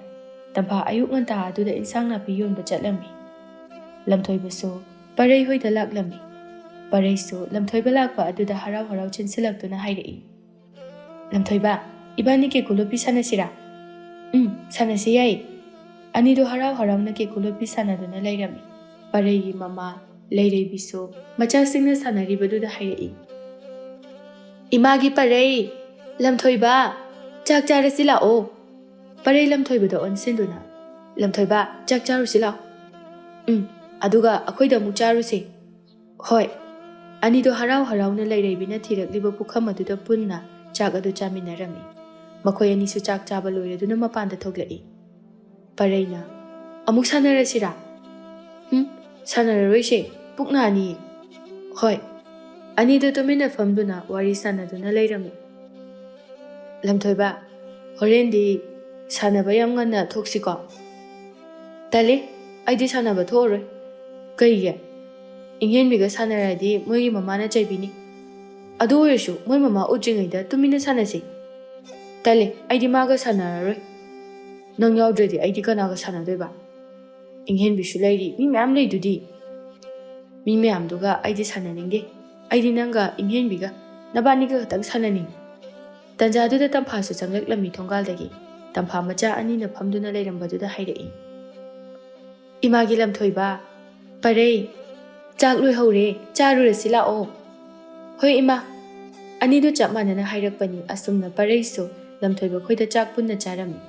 ꯇꯝꯐꯥ ꯑꯌꯨꯛ ꯉꯟꯇꯥ ꯑꯗꯨꯗ ꯏꯟꯁꯥꯡ ꯅꯥꯄꯤ ꯌꯣꯟꯕ ꯆꯠꯂꯝꯃꯤ꯫ ꯂꯝꯊꯣꯏꯕꯁꯨ ꯄꯔꯩ ꯍꯣꯏꯗ ꯂꯥꯛꯂꯝꯃꯤ꯫ ꯄꯔꯩꯁꯨ ꯂꯝꯊꯣꯏꯕ ꯂꯥꯛꯄ ꯑꯗꯨꯗ ꯍꯔꯥꯎ ꯆꯦꯟꯁꯤꯜꯂꯛꯇꯨꯅ ꯍꯥꯏꯔꯛꯏ꯫ ꯂꯝꯊꯣꯏꯕ, ꯏꯕꯥꯅꯤ ꯀꯦꯀꯨ ꯂꯣꯠꯄꯤ ꯁꯥꯟꯅꯁꯤꯔꯥ? ꯁꯥꯟꯅꯁꯤ ꯌꯥꯏꯌꯦ꯫ ꯑꯅꯤꯗꯨ ꯍꯔꯥꯎꯅ ꯀꯦꯀꯨ ꯂꯣꯠꯄꯤ ꯁꯥꯟꯅꯗꯨꯅ ꯂꯩꯔꯝꯃꯤ꯫ ꯄꯔꯩꯒꯤ ꯃꯃꯥ ꯂꯩꯔꯩꯕꯤꯁꯨ ꯃꯆꯥꯁꯤꯡꯅ ꯁꯥꯟꯅꯔꯤꯕꯗꯨꯗ ꯍꯥꯏꯔꯛꯏ꯫ ꯏꯃꯥꯒꯤ ꯄꯔꯩ, ꯂꯝꯊꯣꯏꯕ, ꯆꯥꯛ ꯆꯥꯔꯁꯤ ꯂꯥꯛꯑꯣ꯫ ꯄꯔꯩ ꯂꯝꯊꯣꯏꯕꯗ ꯑꯣꯟꯁꯤꯟꯗꯨꯅ, ꯂꯝꯊꯣꯏꯕ, ꯆꯥꯛ ꯆꯥꯔꯨꯁꯤ ꯂꯥꯛꯑꯣ꯫ ꯑꯗꯨꯒ ꯑꯩꯈꯣꯏꯗ ꯑꯃꯨꯛ ꯆꯥꯔꯨꯁꯤ꯫ ꯍꯣꯏ꯫ ꯑꯅꯤꯗꯣ ꯍꯔꯥꯎꯅ ꯂꯩꯔꯩꯕꯤꯅ ꯊꯤꯔꯛꯂꯤꯕ ꯄꯨꯈꯝ ꯑꯗꯨꯗ ꯄꯨꯟꯅ ꯆꯥꯛ ꯑꯗꯨ ꯆꯥꯃꯤꯟꯅꯔꯝꯃꯤ꯫ ꯃꯈꯣꯏ ꯑꯅꯤꯁꯨ ꯆꯥꯛ ꯆꯥꯕ ꯂꯣꯏꯔꯗꯨꯅ ꯃꯄꯥꯟꯗ ꯊꯣꯛꯂꯛꯏ꯫ ꯄꯔꯩꯅ, ꯑꯃꯨꯛ ꯁꯥꯟꯅꯔꯁꯤꯔꯥ? ꯁꯥꯟꯅꯔꯔꯣꯏꯁꯦ, ꯄꯨꯛ ꯅꯥꯅꯤꯌꯦ꯫ ꯍꯣꯏ꯫ ꯑꯅꯤꯗꯨ ꯇꯨꯃꯤꯟꯅ ꯐꯝꯗꯨꯅ ꯋꯥꯔꯤ ꯁꯥꯟꯅꯗꯨꯅ ꯂꯩꯔꯝꯃꯤ꯫ ꯂꯝꯊꯣꯏꯕ, ꯍꯣꯔꯦꯟꯗꯤ ꯁꯥꯟꯅꯕ ꯌꯥꯝ ꯉꯟꯅ ꯊꯣꯛꯁꯤꯀꯣ? ꯇꯜꯂꯤ, ꯑꯩꯗꯤ ꯁꯥꯟꯅꯕ ꯊꯣꯛꯑꯔꯣꯏ꯫ ꯀꯩꯒꯤ? ꯏꯪꯍꯦꯟꯕꯤꯒ ꯁꯥꯟꯅꯔꯗꯤ ꯃꯣꯏꯒꯤ ꯃꯃꯥꯅ ꯆꯩꯕꯤꯅꯤ꯫ ꯑꯗꯨ ꯑꯣꯏꯔꯁꯨ ꯃꯣꯏ ꯃꯃꯥ ꯎꯗ꯭ꯔꯤꯉꯩꯗ ꯇꯨꯃꯤꯟꯅ ꯁꯥꯟꯅꯁꯤ꯫ ꯇꯜꯂꯤ, ꯑꯩꯗꯤ ꯃꯥꯒ ꯁꯥꯟꯅꯔꯔꯣꯏ꯫ ꯅꯪ ꯌꯥꯎꯗ꯭ꯔꯗꯤ ꯑꯩꯗꯤ ꯀꯅꯥꯒ ꯁꯥꯟꯅꯗꯣꯏꯕ? ꯏꯪꯍꯦꯟꯕꯤꯁꯨ ꯂꯩꯔꯤ, ꯃꯤ ꯃꯌꯥꯝ ꯂꯩꯗꯨꯗꯤ꯫ ꯃꯤ ꯃꯌꯥꯝꯗꯨꯒ ꯑꯩꯗꯤ ꯁꯥꯟꯅꯅꯤꯡꯗꯦ꯫ ꯑꯩꯗꯤ ꯅꯪꯒ ꯏꯪꯍꯦꯟꯕꯤꯒ ꯅꯕꯥꯅꯤꯒ ꯈꯛꯇꯪ ꯁꯥꯟꯅꯅꯤꯡꯉꯤ꯫ ꯇꯟꯖꯥꯗꯨꯗ ꯇꯝꯐꯥꯁꯨ ꯆꯪꯂꯛꯂꯝꯃꯤ ꯊꯣꯡꯒꯥꯜꯗꯒꯤ꯫ ꯇꯝꯐꯥ ꯃꯆꯥ ꯑꯅꯤꯅ ꯐꯝꯗꯨꯅ ꯂꯩꯔꯝꯕꯗꯨꯗ ꯍꯥꯏꯔꯛꯏ꯫ ꯏꯃꯥꯒꯤ ꯂꯝꯊꯣꯏꯕ, ꯄꯔꯩ, ꯆꯥꯛ ꯂꯣꯏꯍꯧꯔꯦ, ꯆꯥꯔꯨꯔꯁꯤ ꯂꯥꯛꯑꯣ꯫ ꯍꯣꯏ ꯏꯃꯥ꯫ ꯑꯅꯤꯗꯨ ꯆꯞ ꯃꯥꯟꯅꯅ ꯍꯥꯏꯔꯛꯄꯅꯤ꯫ ꯑꯁꯨꯝꯅ ꯄꯔꯩꯁꯨ ꯂꯝꯊꯣꯏꯕ ꯈꯣꯏꯗ ꯆꯥꯛ ꯄꯨꯟꯅ ꯆꯥꯔꯝꯃꯤ꯫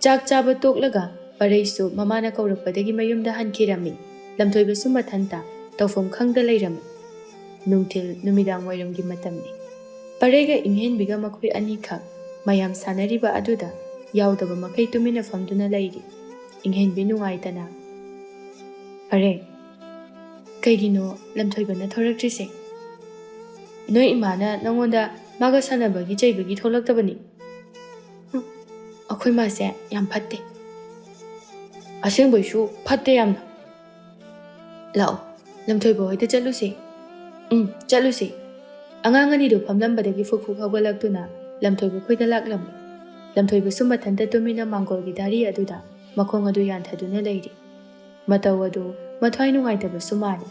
ꯆꯥꯛ ꯆꯥꯕ ꯇꯣꯛꯂꯒ ꯄꯔꯩꯁꯨ ꯃꯃꯥꯅ ꯀꯧꯔꯛꯄꯗꯒꯤ ꯃꯌꯨꯝꯗ ꯍꯟꯈꯤꯔꯝꯃꯤ꯫ ꯂꯝꯊꯣꯏꯕꯁꯨ ꯃꯊꯟꯇ ꯇꯧꯐꯝ ꯈꯪꯗ ꯂꯩꯔꯝꯃꯤ꯫ ꯅꯨꯡꯊꯤꯜ ꯅꯨꯃꯤꯗꯥꯡ ꯋꯥꯏꯔꯝꯒꯤ ꯃꯇꯝꯅꯤ꯫ ꯄꯔꯩꯒ ꯏꯪꯍꯦꯟꯕꯤꯒ ꯃꯈꯣꯏ ꯑꯅꯤꯈꯛ ꯃꯌꯥꯝ ꯁꯥꯟꯅꯔꯤꯕ ꯑꯗꯨꯗ ꯌꯥꯎꯗꯕ ꯃꯈꯩ ꯇꯨꯃꯤꯟꯅ ꯐꯝꯗꯨꯅ ꯂꯩꯔꯤ꯫ ꯏꯪꯍꯦꯟꯕꯤ ꯅꯨꯡꯉꯥꯏꯇꯅ, ꯄꯔꯩ, ꯀꯩꯒꯤꯅꯣ ꯂꯝꯊꯣꯏꯕꯅ ꯊꯣꯔꯛꯇ꯭ꯔꯤꯁꯦ? ꯅꯣꯏ ꯏꯃꯥꯅ ꯅꯪꯉꯣꯟꯗ ꯃꯥꯒ ꯁꯥꯟꯅꯕꯒꯤ ꯆꯩꯕꯒꯤ ꯊꯣꯛꯂꯛꯇꯕꯅꯤ꯫ ꯑꯩꯈꯣই ꯃꯥꯁꯦ ꯌꯥꯝ ꯐꯠꯇꯦ꯫ ꯑꯁꯦꯡꯕꯩꯁꯨ ꯐꯠꯇꯦ ꯌꯥꯝꯅ꯫ ꯂꯥꯛꯑꯣ, ꯂꯝꯊꯣꯏꯕ ꯍꯣꯏꯗ ꯆꯠꯂꯨꯁꯦ꯫ ꯆꯠꯂꯨꯁꯦ꯫ ꯑꯉꯥꯡ ꯑꯅꯤꯗꯨ ꯐꯝꯂꯝꯕꯗꯒꯤ ꯐꯨꯛ ꯐꯨꯛ ꯍꯧꯒꯠꯂꯛꯇꯨꯅ ꯂꯝꯊꯣꯏꯕ ꯈꯣꯏꯗ ꯂꯥꯛꯂꯝꯃꯤ꯫ ꯂꯝꯊꯣꯏꯕꯁꯨ ꯃꯊꯟꯇ ꯇꯨꯃꯤꯟꯅ ꯃꯥꯡꯒꯣꯜꯒꯤ ꯗꯥꯔꯤ ꯑꯗꯨꯗ ꯃꯈꯣꯡ ꯑꯗꯨ ꯌꯥꯟꯊꯗꯨꯅ ꯂꯩꯔꯤ꯫ ꯃꯇꯧ ꯑꯗꯨ ꯃꯊ꯭ꯋꯥꯏ ꯅꯨꯡꯉꯥꯏꯇꯕꯁꯨ ꯃꯥꯜꯂꯤ꯫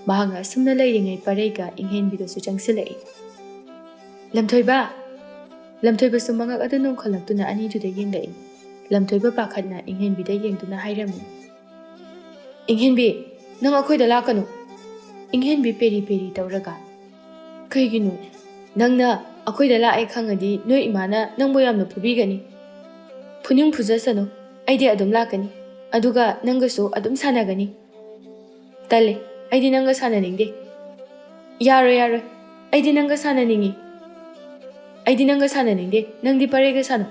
ꯃꯍꯥꯛꯅ ꯑꯁꯨꯝꯅ ꯂꯩꯔꯤꯉꯩ ꯄꯔꯩꯒ ꯏꯪꯍꯦꯟꯕꯤꯒꯁꯨ ꯆꯪꯁꯤꯜꯂꯛꯏ꯫ ꯂꯝꯊꯣꯏꯕ! ꯂꯝꯊꯣꯏꯕꯁꯨ ꯃꯉꯛ ꯑꯗꯨ ꯅꯣꯝꯈꯠꯂꯛꯇꯨꯅ ꯑꯅꯤꯗꯨꯗ ꯌꯦꯡꯂꯛꯏ꯫ ꯂꯝꯊꯣꯏꯕ ꯄꯥꯈꯠꯅ ꯏꯪꯍꯦꯟꯕꯤꯗ ꯌꯦꯡꯗꯨꯅ ꯍꯥꯏꯔꯝꯃꯤ꯫ ꯏꯪꯍꯦꯟꯕꯤ, ꯅꯪ ꯑꯩꯈꯣꯏꯗ ꯂꯥꯛꯀꯅꯨ꯫ ꯏꯪꯍꯦꯟꯕꯤ ꯄꯦꯔꯤ ꯄꯦꯔꯤ ꯇꯧꯔꯒ, ꯀꯩꯒꯤꯅꯣ? ꯅꯪꯅ ꯑꯩꯈꯣꯏꯗ ꯂꯥꯛꯑꯦ ꯈꯪꯉꯗꯤ ꯅꯣꯏ ꯏꯃꯥꯅ ꯅꯪꯕꯨ ꯌꯥꯝꯅ ꯐꯨꯕꯤꯒꯅꯤ꯫ ꯐꯨꯅꯤꯡ ꯐꯨꯖꯁꯅꯨ, ꯑꯩꯗꯤ ꯑꯗꯨꯝ ꯂꯥꯛꯀꯅꯤ꯫ ꯑꯗꯨꯒ ꯅꯪꯒꯁꯨ ꯑꯗꯨꯝ ꯁꯥꯟꯅꯒꯅꯤ꯫ ꯇꯜꯂꯦ, ꯑꯩꯗꯤ ꯅꯪꯒ ꯁꯥꯟꯅꯅꯤꯡꯗꯦ꯫ ꯌꯥꯔꯣꯏ ꯌꯥꯔꯣꯏ, ꯑꯩꯗꯤ ꯅꯪꯒ ꯁꯥꯟꯅꯅꯤꯡꯉꯤ꯫ ꯑꯩꯗꯤ ꯅꯪꯒ ꯁꯥꯟꯅꯅꯤꯡꯗꯦ, ꯅꯪꯗꯤ ꯄꯔꯩꯒ ꯁꯥꯟꯅꯧ꯫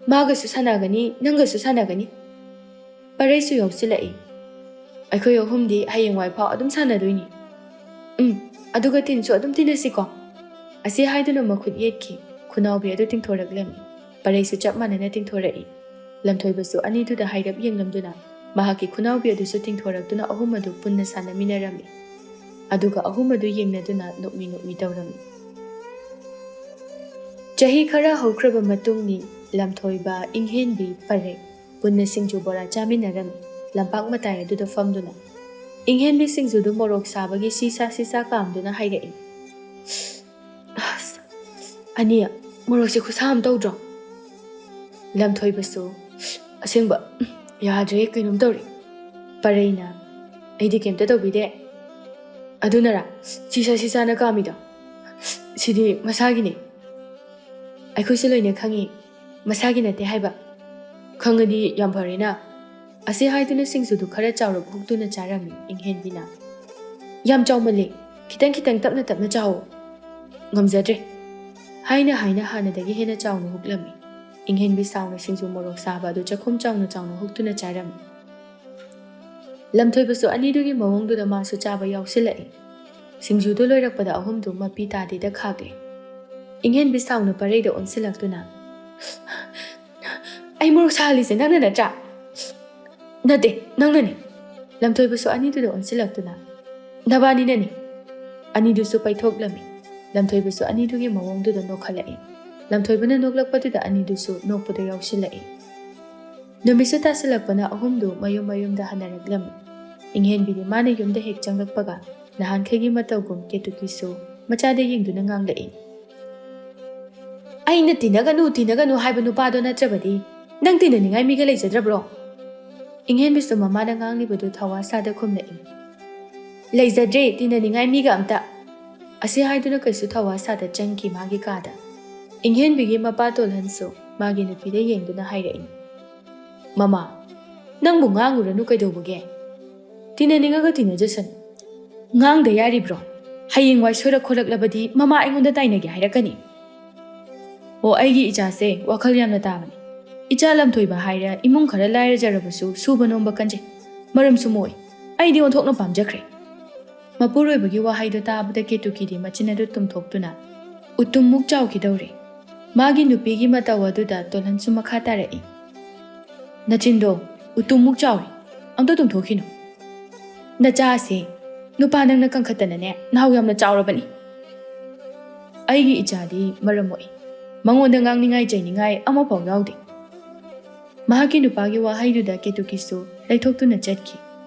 ꯃꯥꯒꯁꯨ ꯁꯥꯟꯅꯒꯅꯤ, ꯅꯪꯒꯁꯨ ꯁꯥꯟꯅꯒꯅꯤ꯫ ꯄꯔꯩꯁꯨ ꯌꯥꯎꯁꯤꯜꯂꯛꯏ꯫ ꯑꯩꯈꯣꯏ ꯑꯍꯨꯝꯗꯤ ꯍꯌꯦꯡꯋꯥꯏꯐꯥꯎ ꯑꯗꯨꯝ ꯁꯥꯟꯅꯗꯣꯏꯅꯤ꯫ ꯑꯗꯨꯒ ꯇꯤꯟꯁꯨ ꯑꯗꯨꯝ ꯇꯤꯟꯅꯁꯤꯀꯣ? ꯑꯁꯤ ꯍꯥꯏꯗꯨꯅ ꯃꯈꯨꯠ ꯌꯦꯠꯈꯤ꯫ ꯈꯨꯅꯥꯎꯕꯤ ꯑꯗꯨ ꯇꯤꯡꯊꯣꯔꯛꯂꯝꯃꯤ꯫ ꯄꯔꯩꯁꯨ ꯆꯞ マꯅꯅ ꯇꯤꯡꯊꯣꯔꯛꯏ꯫ ꯂꯝꯊꯣꯏꯕꯁꯨ ꯑꯅꯤꯗꯨꯗ ꯍꯥꯏꯔꯞ ꯌꯦꯡꯂꯝꯗꯨꯅ ꯃꯍꯥꯛꯀꯤ ꯈꯨꯅꯥꯎꯕꯤ ꯑꯗꯨꯁꯨ ꯇꯤꯡꯊꯣꯔꯛꯇꯨꯅ ꯑꯍꯨꯝ ꯑꯗꯨ ꯄꯨꯟꯅ ꯁꯥꯟꯅꯃꯤꯟꯅꯔꯝꯃꯤ꯫ ꯑꯗꯨꯒ ꯑꯍꯨꯝ ꯑꯗꯨ ꯌꯦꯡꯅꯗꯨꯅ ꯅꯣꯛꯃꯤ ꯅꯣꯛꯃꯤ ꯇꯧꯔꯝꯃꯤ꯫ ꯆꯍꯤ ꯈꯔ ꯍꯧꯈ꯭ꯔꯕ ꯃꯇꯨꯡꯅꯤ꯫ ꯂꯝꯊꯣꯏꯕ, ꯏꯪꯍꯦꯟꯕꯤ, ꯄꯔꯩ ꯄꯨꯟꯅ ꯁꯤꯡꯖꯨ ꯕꯣꯔꯥ ꯆꯥꯃꯤꯟꯅꯔꯝꯃꯤ ꯂꯝꯄꯥꯛ ꯃꯇꯥꯏ ꯑꯗꯨꯗ ꯐꯝꯗꯨꯅ꯫ ꯏꯪꯍꯦꯟꯕꯤ ꯁꯤꯡꯖꯨꯗꯨ ꯃꯣꯔꯣꯛ ꯁꯥꯕꯒꯤ ꯁꯤꯁꯥ ꯁꯤꯁꯥ ꯀꯥꯝꯗꯨꯅ ꯍꯥꯏꯔꯛꯏ꯫ ꯑꯁ, ꯑꯅꯤ, ꯃꯣꯔꯣꯛꯁꯦ ꯈꯨꯠꯁꯥ ꯑꯃ ꯇꯧꯗ꯭ꯔꯣ? ꯂꯝꯊꯣꯏꯕꯁꯨ, ꯑꯁꯦꯡꯕ ꯌꯥꯗ꯭ꯔꯦ, ꯀꯩꯅꯣꯝ ꯇꯧꯔꯤ꯫ ꯄꯔꯩꯅ, ꯑꯩꯗꯤ ꯀꯩꯝꯇ ꯇꯧꯕꯤꯗꯦ꯫ ꯑꯗꯨꯅꯔꯥ ꯁꯤꯁꯥ ꯁꯤꯁꯥꯅ ꯀꯥꯝꯃꯤꯗꯣ? ꯁꯤꯗꯤ ꯃꯁꯥꯒꯤꯅꯦ꯫ ꯑꯩꯈꯣꯏꯁꯨ ꯂꯣꯏꯅ ꯈꯪꯉꯤ, ꯃꯁꯥꯒꯤ ꯅꯠꯇꯦ ꯍꯥꯏꯕ꯫ ꯈꯪꯉꯗꯤ ꯌꯥꯝ ꯐꯔꯦꯅ꯫ ꯑꯁꯤ ꯍꯥꯏꯗꯨꯅ ꯁꯤꯡꯖꯨꯗꯨ ꯈꯔ ꯆꯥꯎꯔꯞ ꯍꯨꯛꯇꯨꯅ ꯆꯥꯔꯝꯃꯤ ꯏꯪꯍꯦꯟꯕꯤꯅ꯫ ꯌꯥꯝ ꯆꯥꯎꯃꯜꯂꯦ, ꯈꯤꯇꯪ ꯈꯤꯇꯪ ꯇꯞꯅ ꯇꯞꯅ ꯆꯥꯎꯑꯣ꯫ ꯉꯝꯖꯗ꯭ꯔꯦ꯫ ꯍꯥꯏꯅ ꯍꯥꯟꯅꯗꯒꯤ ꯍꯦꯟꯅ ꯆꯥꯎꯅ ꯍꯨꯛꯂꯝꯃꯤ꯫ ꯏꯪꯍꯦꯟꯕꯤ ꯁꯥꯎꯅ ꯁꯤꯡꯖꯨ ꯃꯣꯔꯣꯛ ꯁꯥꯕ ꯑꯗꯨ ꯆꯥꯛꯈꯨꯝ ꯆꯥꯎꯅ ꯆꯥꯎꯅ ꯍꯨꯛꯇꯨꯅ ꯆꯥꯔꯝꯃꯤ꯫ ꯂꯝꯊꯣꯏꯕꯁꯨ ꯑꯅꯤꯗꯨꯒꯤ ꯃꯑꯣꯡꯗꯨꯗ ꯃꯥꯁꯨ ꯆꯥꯕ ꯌꯥꯎꯁꯤꯜꯂꯛꯏ꯫ ꯁꯤꯡꯖꯨꯗꯨ ꯂꯣꯏꯔꯛꯄꯗ ꯑꯍꯨꯝꯗꯨ ꯃꯄꯤ ꯇꯥꯗꯦꯗ ꯈꯥꯛꯂꯦ꯫ ꯏꯪꯍꯦꯟꯕꯤ ꯁꯥꯎꯅ ꯄꯔꯩꯗ ꯑꯣꯟꯁꯤꯜꯂꯛꯇꯨꯅ, ꯑꯩ ꯃꯣꯔꯣꯛ ꯁꯥꯍꯜꯂꯤꯁꯦ ꯅꯪꯅ ꯅꯠꯇ꯭ꯔꯥ? ꯅꯠꯇꯦ, ꯅꯪꯅꯅꯤ꯫ ꯂꯝꯊꯣꯏꯕꯁꯨ ꯑꯅꯤꯗꯨꯗ ꯑꯣꯟꯁꯤꯜꯂꯛꯇꯨꯅ, ꯅꯕꯥꯅꯤꯅꯅꯤ꯫ ꯑꯅꯤꯗꯨꯁꯨ ꯄꯩꯊꯣꯛꯂꯝꯃꯤ꯫ ꯂꯝꯊꯣꯏꯕꯁꯨ ꯑꯅꯤꯗꯨꯒꯤ ꯃꯑꯣꯡꯗꯨꯗ ꯅꯣꯛꯈꯠꯂꯛꯏ꯫ ꯂꯝꯊꯣꯏꯕꯅ ꯅꯣꯛꯂꯛꯄꯗꯨꯗ ꯑꯅꯤꯗꯨꯁꯨ ꯅꯣꯛꯄꯗ ꯌꯥꯎꯁꯤꯜꯂꯛꯏ꯫ ꯅꯨꯃꯤꯠꯁꯨ ꯇꯥꯁꯤꯜꯂꯛꯄꯅ ꯑꯍꯨꯝꯗꯨ ꯃꯌꯨꯝ ꯃꯌꯨꯝꯗ ꯍꯟꯅꯔꯛꯂꯝꯃꯤ꯫ ꯏꯪꯍꯦꯟꯕꯤꯗꯤ ꯃꯥꯅ ꯌꯨꯝꯗ ꯍꯦꯛ ꯆꯪꯂꯛꯄꯒ ꯅꯍꯥꯟꯈꯩꯒꯤ ꯃꯇꯧꯒꯨꯝ ꯀꯦꯇꯨꯀꯤꯁꯨ ꯃꯆꯥꯗ ꯌꯦꯡꯗꯨꯅ ꯉꯥꯡꯂꯛꯏ꯫ ꯑꯩꯅ ꯇꯤꯟꯅꯒꯅꯨ ꯍꯥꯏꯕ ꯅꯨꯄꯥꯗꯣ ꯅꯠꯇ꯭ꯔꯕꯗꯤ ꯅꯪ ꯇꯤꯟꯅꯅꯤꯡꯉꯥꯏ ꯃꯤꯒ ꯂꯩꯖꯗ꯭ꯔꯕ꯭ꯔꯣ? ꯏꯪꯍꯦꯟꯕꯤꯁꯨ ꯃꯃꯥꯅ ꯉꯥꯡꯂꯤꯕꯗꯨ ꯊꯋꯥ ꯁꯥꯗ ꯈꯨꯝꯂꯛꯏ꯫ ꯂꯩꯖꯗ꯭ꯔꯦ ꯇꯤꯟꯅꯅꯤꯡꯉꯥꯏ ꯃꯤꯒ ꯑꯝꯇ꯫ ꯑꯁꯤ ꯍꯥꯏꯗꯨꯅ ꯀꯩꯁꯨ ꯊꯋꯥ ꯁꯥꯗ ꯆꯪꯈꯤ ꯃꯥꯒꯤ ꯀꯥꯗ꯫ ꯏꯪꯍꯦꯟꯕꯤꯒꯤ ꯃꯄꯥꯇꯣꯜꯍꯟꯁꯨ ꯃꯥꯒꯤ ꯅꯨꯄꯤꯗ ꯌꯦꯡꯗꯨꯅ ꯍꯥꯏꯔꯛꯏ꯫ ꯃꯃꯥ, ꯅꯪꯕꯨ ꯉꯥꯡꯉꯨꯔꯅꯨ ꯀꯩꯗꯧꯕꯒꯦ? ꯇꯤꯟꯅꯅꯤꯡꯉꯒ ꯇꯤꯟꯅꯖꯁꯅꯨ꯫ ꯉꯥꯡꯗ ꯌꯥꯔꯤꯕ꯭ꯔꯣ? ꯍꯌꯦꯡꯋꯥꯏ ꯁꯣꯏꯔꯛ ꯈꯣꯠꯂꯛꯂꯕꯗꯤ ꯃꯃꯥ ꯑꯩꯉꯣꯟꯗ ꯇꯥꯏꯅꯒꯦ ꯍꯥꯏꯔꯛꯀꯅꯤ꯫ ꯑꯣ, ꯑꯩꯒꯤ ꯏꯆꯥꯁꯦ ꯋꯥꯈꯜ ꯌꯥꯝꯅ ꯇꯥꯕꯅꯤ꯫ ꯏꯆꯥ ꯂꯝꯊꯣꯏꯕ ꯍꯥꯏꯔ ꯏꯃꯨꯡ ꯈꯔ ꯂꯥꯏꯔꯖꯔꯕꯁꯨ ꯁꯨꯕ ꯅꯣꯝꯕ ꯀꯟꯖꯩ, ꯃꯔꯝꯁꯨ ꯃꯣꯛꯏ꯫ ꯑꯩꯗꯤ ꯑꯣꯟꯊꯣꯛꯅ ꯄꯥꯝꯖꯈ꯭ꯔꯦ꯫ ꯃꯄꯨꯔꯣꯏꯕꯒꯤ ꯋꯥꯍꯩꯗꯣ ꯇꯥꯕꯗ ꯀꯦꯇꯨꯀꯤꯗꯤ ꯃꯆꯤꯟ ꯑꯗꯨ ꯇꯨꯝꯊꯣꯛꯇꯨꯅ ꯎꯇꯨꯝꯃꯨꯛ ꯆꯥꯎꯈꯤꯗꯧꯔꯤ꯫ ꯃꯥꯒꯤ ꯅꯨꯄꯤꯒꯤ ꯃꯇꯧ ꯑꯗꯨꯗ ꯇꯣꯜꯍꯟꯁꯨ ꯃꯈꯥ ꯇꯥꯔꯛꯏ꯫ ꯅꯆꯤꯟꯗꯣ ꯎꯇꯨꯝꯃꯨꯛ ꯆꯥꯎꯏ, ꯑꯝꯇ ꯇꯨꯝꯊꯣꯛꯈꯤꯅꯨ꯫ ꯅꯆꯥꯁꯦ ꯅꯨꯄꯥ ꯅꯪꯅ ꯀꯟꯈꯠꯇꯅꯅꯦ ꯅꯍꯥꯎ ꯌꯥꯝꯅ ꯆꯥꯎꯔꯕꯅꯤ꯫ ꯑꯩꯒꯤ ꯏꯆꯥꯗꯤ ꯃꯔꯝ ꯃꯣꯛꯏ, ꯃꯉꯣꯟꯗ ꯉꯥꯡꯅꯤꯡꯉꯥꯏ ꯆꯩꯅꯤꯡꯉꯥꯏ ꯑꯃꯐꯥꯎ ꯌꯥꯎꯗꯦ꯫ ꯃꯍꯥꯛꯀꯤ ꯅꯨꯄꯥꯒꯤ ꯋꯥꯍꯩꯗꯨꯗ ꯀꯦꯇꯨꯀꯤꯁꯨ ꯂꯩꯊꯣꯛꯇꯨꯅ ꯆꯠꯈꯤ꯫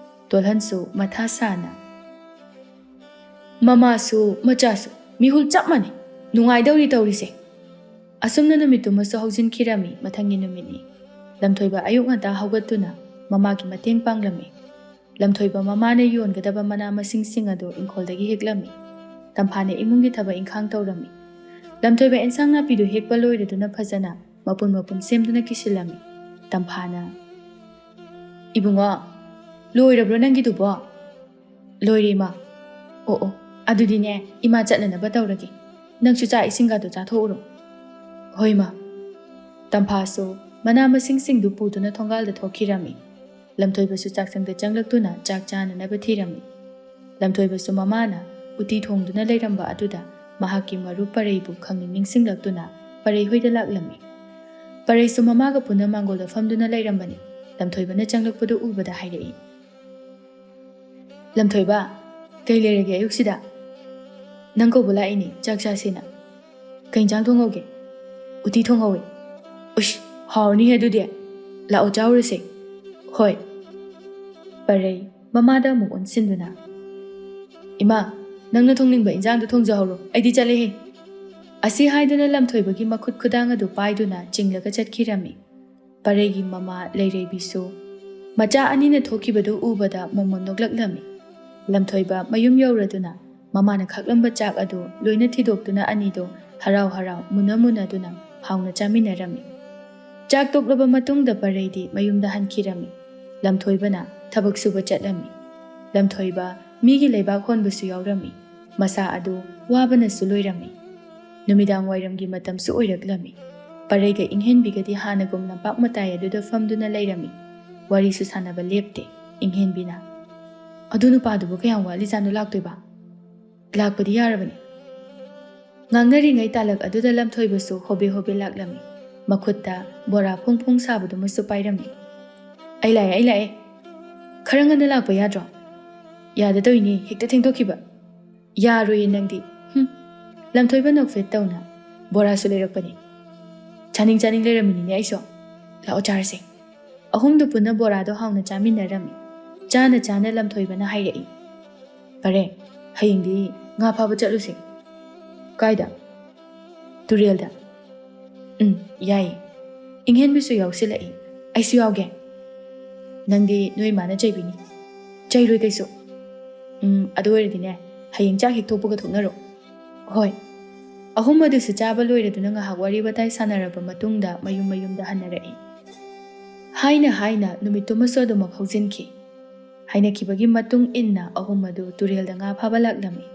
ꯇꯣꯜꯍꯟꯁꯨ ꯃꯊꯥ ꯁꯥꯅ ꯃꯃꯥꯁꯨ ꯃꯆꯥꯁꯨ ꯃꯤꯍꯨꯜ ꯆꯞ ꯃꯥꯟꯅꯩ, ꯅꯨꯡꯉꯥꯏꯗꯧꯔꯤ ꯇꯧꯔꯤꯁꯦ꯫ ꯑꯁꯨꯝꯅ ꯅꯨꯃꯤꯠꯇꯨꯃꯁꯨ ꯍꯧꯖꯤꯟꯈꯤꯔꯝꯃꯤ꯫ ꯃꯊꯪꯒꯤ ꯅꯨꯃꯤꯠꯅꯤ꯫ ꯂꯝꯊꯣꯏꯕ ꯑꯌꯨꯛ ꯉꯟꯇꯥ ꯍꯧꯒꯠꯇꯨꯅ ꯃꯃꯥꯒꯤ ꯃꯇꯦꯡ ꯄꯥꯡꯂꯝꯃꯤ꯫ ꯂꯝꯊꯣꯏꯕ ꯃꯃꯥꯅ ꯌꯣꯟꯒꯗꯕ ꯃꯅꯥ ꯃꯁꯤꯡꯁꯤꯡ ꯑꯗꯨ ꯏꯪꯈꯣꯜꯗꯒꯤ ꯍꯦꯛꯂꯝꯃꯤ꯫ ꯇꯝꯐꯥꯅ ꯏꯃꯨꯡꯒꯤ ꯊꯕꯛ ꯏꯪꯈꯥꯡ ꯇꯧꯔꯝꯃꯤ꯫ ꯂꯝꯊꯣꯏꯕ ꯑꯦꯟꯁꯥꯡ ꯅꯥꯄꯤꯗꯨ ꯍꯦꯛꯄ ꯂꯣꯏꯔꯗꯨꯅ ꯐꯖꯅ ꯃꯄꯨꯟ ꯃꯄꯨꯟ ꯁꯦꯝꯗꯨꯅ ꯀꯤꯁꯤꯜꯂꯝꯃꯤ꯫ ꯇꯝꯐꯥꯅ "ꯏꯕꯨꯡꯉꯣ, ꯂꯣꯏꯔꯕ꯭ꯔꯣ ꯅꯪꯒꯤꯗꯨꯕꯣ?" "ꯂꯣꯏꯔꯦ ꯏꯃꯥ." "ꯑꯣ ꯑꯗꯨꯗꯤꯅꯦ ꯏꯃꯥ ꯆꯠꯅꯅꯕ ꯇꯧꯔꯒꯦ, ꯅꯪꯁꯨ ꯆꯥꯛ ꯏꯁꯤꯡꯒꯗꯣ ꯆꯥꯊꯣꯛꯎꯔꯣ." "ꯍꯣꯏ ꯃꯥ." ꯇꯝꯐꯥꯁꯨ ꯃꯅꯥ ꯃꯁꯤꯡꯁꯤꯡꯗꯨ ꯄꯨꯗꯨꯅ ꯊꯣꯡꯒꯥꯜꯗ ꯊꯣꯛꯈꯤꯔꯝꯃꯤ꯫ ꯂꯝꯊꯣꯏꯕꯁꯨ ꯆꯥꯛꯁꯪꯗ ꯆꯪꯂꯛꯇꯨꯅ ꯆꯥꯛ ꯆꯥꯅꯅꯕ ꯊꯤꯔꯝꯃꯤ꯫ ꯂꯝꯊꯣꯏꯕꯁꯨ ꯃꯃꯥꯅ ꯎꯇꯤ ꯊꯣꯡꯗꯨꯅ ꯂꯩꯔꯝꯕ ꯑꯗꯨꯗ ꯃꯍꯥꯛꯀꯤ ꯃꯔꯨꯞ ꯄꯔꯩꯕꯨ ꯈꯪꯅꯤꯡ ꯅꯤꯡꯁꯤꯡꯂꯛꯇꯨꯅ ꯄꯔꯩ ꯍꯣꯏꯗ ꯂꯥꯛꯂꯝꯃꯤ꯫ ꯄꯔꯩꯁꯨ ꯃꯃꯥꯒ ꯄꯨꯟꯅ ꯃꯥꯡꯒꯣꯜꯗ ꯐꯝꯗꯨꯅ ꯂꯩꯔꯝꯕꯅꯤ꯫ ꯂꯝꯊꯣꯏꯕꯅ ꯆꯪꯂꯛꯄꯗꯨ ꯎꯕꯗ ꯍꯥꯏꯔꯛꯏ꯫ "ꯂꯝꯊꯣꯏꯕ, ꯀꯩ ꯂꯩꯔꯒꯦ ꯑꯌꯨꯛꯁꯤꯗ?" "ꯅꯪ ꯀꯧꯕ ꯂꯥꯛꯏꯅꯤ, ꯆꯥꯛ ꯆꯥꯁꯦꯅ." "ꯀꯩ ꯏꯟꯖꯥꯡ ꯊꯣꯡꯍꯧꯒꯦ?" "ꯎꯇꯤ ꯊꯣꯡꯍꯧꯋꯦ." "ꯎꯁ, ꯍꯥꯎꯔꯅꯤꯍꯦ ꯑꯗꯨꯗꯤ, ꯂꯥꯛꯑꯣ ꯆꯥꯎꯔꯁꯦ." "ꯍꯣꯏ." ꯄꯔꯩ ꯃꯃꯥꯗ ꯑꯃꯨꯛ ꯑꯣꯟꯁꯤꯟꯗꯨꯅ "ꯏꯃꯥ, ꯅꯪꯅ ꯊꯣꯡꯅꯤꯡꯕ ꯏꯟꯖꯥꯡꯗꯨ ꯊꯣꯡꯖꯍꯧꯔꯣ, ꯑꯩꯗꯤ ꯆꯠꯂꯦꯍꯦ." ꯑꯁꯤ ꯍꯥꯏꯗꯨꯅ ꯂꯝꯊꯣꯏꯕꯒꯤ ꯃꯈꯨꯠ ꯈꯨꯗꯥꯡ ꯑꯗꯨ パꯏꯗꯨꯅ ꯆꯤꯡꯂꯒ ꯆꯠꯈꯤꯔꯝꯃꯤ꯫ ꯄꯔꯩꯒꯤ ꯃꯃꯥ ꯂꯩꯔꯩꯕꯤꯁꯨ ꯃꯆꯥ ꯑꯅꯤꯅ ꯊꯣꯛꯈꯤꯕꯗꯨ ꯎꯕꯗ ꯃꯣꯃꯣꯟ ꯅꯣꯛꯂꯛꯂꯝꯃꯤ꯫ ꯂꯝꯊꯣꯏꯕ ꯃꯌꯨꯝ ꯌꯧꯔꯗꯨꯅ ꯃꯃꯥꯅ ꯈꯥꯛꯂꯝꯕ ꯆꯥꯛ ꯑꯗꯨ ꯂꯣꯏꯅ ꯊꯤꯗꯣꯛꯇꯨꯅ ꯑꯅꯤꯗꯣ ꯍꯔꯥꯎ ꯍꯔꯥꯎ ꯃꯨꯟꯅꯗꯨꯅ ꯍꯥꯎꯅ ꯆꯥꯃꯤꯟꯅꯔꯝꯃꯤ꯫ ꯆꯥꯛ ꯇꯣꯛꯂꯕ ꯃꯇꯨꯡꯗ ꯄꯔꯩꯗꯤ ꯃꯌꯨꯝꯗ ꯍꯟꯈꯤꯔꯝꯃꯤ꯫ ꯂꯝꯊꯣꯏꯕꯅ ꯊꯕꯛ ꯁꯨꯕ ꯆꯠꯂꯝꯃꯤ꯫ ꯂꯝꯊꯣꯏꯕ ꯃꯤꯒꯤ ꯂꯩꯕꯥꯛ ꯍꯣꯟꯕꯁꯨ ꯌꯥꯎꯔꯝꯃꯤ꯫ ꯃꯁꯥ ꯑꯗꯨ ꯋꯥꯕꯅꯁꯨ ꯂꯣꯏꯔꯝꯃꯤ꯫ ꯅꯨꯃꯤꯗꯥꯡ ꯋꯥꯏꯔꯝꯒꯤ ꯃꯇꯝꯁꯨ ꯑꯣꯏꯔꯛꯂꯝꯃꯤ꯫ ꯄꯔꯩꯒ ꯏꯪꯍꯦꯟꯕꯤꯒꯗꯤ ꯍꯥꯟꯅꯒꯨꯝ ꯂꯝꯄꯥꯛ ꯃꯇꯥꯏ ꯑꯗꯨꯗ ꯐꯝꯗꯨꯅ ꯂꯩꯔꯝꯃꯤ꯫ ꯋꯥꯔꯤꯁꯨ ꯁꯥꯟꯅꯕ ꯂꯦꯞꯇꯦ꯫ ꯏꯪꯍꯦꯟꯕꯤꯅ "ꯑꯗꯨ ꯅꯨꯄꯥꯗꯨꯕꯨ ꯀꯌꯥꯝ ꯋꯥꯠꯂꯤꯖꯥꯠꯅꯣ ꯂꯥꯛꯇꯣꯏꯕ?" "ꯂꯥꯛꯄꯗꯤ ꯌꯥꯔꯕꯅꯤ." ꯉꯥꯡꯅꯔꯤꯉꯩ ꯇꯥꯂꯛ ꯑꯗꯨꯗ ꯂꯝꯊꯣꯏꯕꯁꯨ ꯍꯣꯕꯦ ꯍꯣꯕꯦ ꯂꯥꯛꯂꯝꯃꯤ꯫ ꯃꯈꯨꯠꯇ ꯕꯣꯔꯥ ꯐꯣꯡ ꯐꯣꯡ ꯁꯥꯕꯗꯨꯃꯁꯨ ꯄꯥꯏꯔꯝꯃꯤ꯫ "ꯑꯩ ꯂꯥꯛꯑꯦ." "ꯈꯔ ꯉꯟꯅ ꯂꯥꯛꯄ ꯌꯥꯗ꯭ꯔꯣ?" "ꯌꯥꯗꯇꯧꯏꯅꯦ, ꯍꯦꯛꯇ ꯊꯦꯡꯗꯣꯛꯈꯤꯕ." "ꯌꯥꯔꯣꯏꯌꯦ ꯅꯪꯗꯤ." ꯂꯝꯊꯣꯏꯕ ꯅꯣꯛꯐꯦꯠ ꯇꯧꯅ "ꯕꯣꯔꯥꯁꯨ ꯂꯩꯔꯛꯄꯅꯤ, ꯆꯥꯅꯤꯡ ꯂꯩꯔꯝꯃꯤꯅꯤꯅꯦ ꯑꯩꯁꯨ, ꯂꯥꯛꯑꯣ ꯆꯥꯔꯁꯦ." ꯑꯍꯨꯝꯗꯨ ꯄꯨꯟꯅ ꯕꯣꯔꯥꯗꯣ ꯍꯥꯎꯅ ꯆꯥꯃꯤꯟꯅꯔꯝꯃꯤ꯫ ꯆꯥꯅ ꯂꯝꯊꯣꯏꯕꯅ ꯍꯥꯏꯔꯛꯏ꯫ "ꯄꯔꯦ, ꯍꯌꯦꯡꯗꯤ ꯉꯥ ꯐꯥꯕ ꯆꯠꯂꯨꯁꯦ." "ꯀꯥꯏꯗ?" "ꯇꯨꯔꯦꯜꯗ." "ꯌꯥꯏꯌꯦ." ꯏꯪꯍꯦꯟꯕꯤꯁꯨ ꯌꯥꯎꯁꯤꯜꯂꯛꯏ꯫ "ꯑꯩꯁꯨ ꯌꯥꯎꯒꯦ." "ꯅꯪꯗꯤ ꯅꯣꯏ ꯃꯥꯅ ꯆꯩꯕꯤꯅꯤ." "ꯆꯩꯔꯣꯏ ꯀꯩꯁꯨ." "ꯑꯗꯨ ꯑꯣꯏꯔꯗꯤꯅꯦ, ꯍꯌꯦꯡ ꯆꯥꯛ ꯍꯦꯛ ꯊꯣꯛꯄꯒ ꯊꯣꯛꯅꯔꯣ." "ꯍꯣꯏ." ꯑꯍꯨꯝ ꯑꯗꯨꯁꯨ ꯆꯥꯕ ꯂꯣꯏꯔꯗꯨꯅ ꯉꯥꯏꯍꯥꯛ ꯋꯥꯔꯤ ꯋꯥꯇꯥꯏ ꯁꯥꯟꯅꯔꯕ ꯃꯇꯨꯡꯗ ꯃꯌꯨꯝꯗ ꯍꯟꯅꯔꯛꯏ꯫ ꯍꯥꯏꯅ ꯅꯨꯃꯤꯠꯇꯨꯃꯁꯨ ꯑꯗꯨꯃꯛ ꯍꯧꯖꯤꯟꯈꯤ꯫ ꯍꯥꯏꯅꯈꯤꯕꯒꯤ ꯃꯇꯨꯡ ꯏꯟꯅ ꯑꯍꯨꯝ ꯑꯗꯨ ꯇꯨꯔꯦꯜꯗ ꯉꯥ ꯐꯥꯕ ꯂꯥꯛꯂꯝꯃꯤ꯫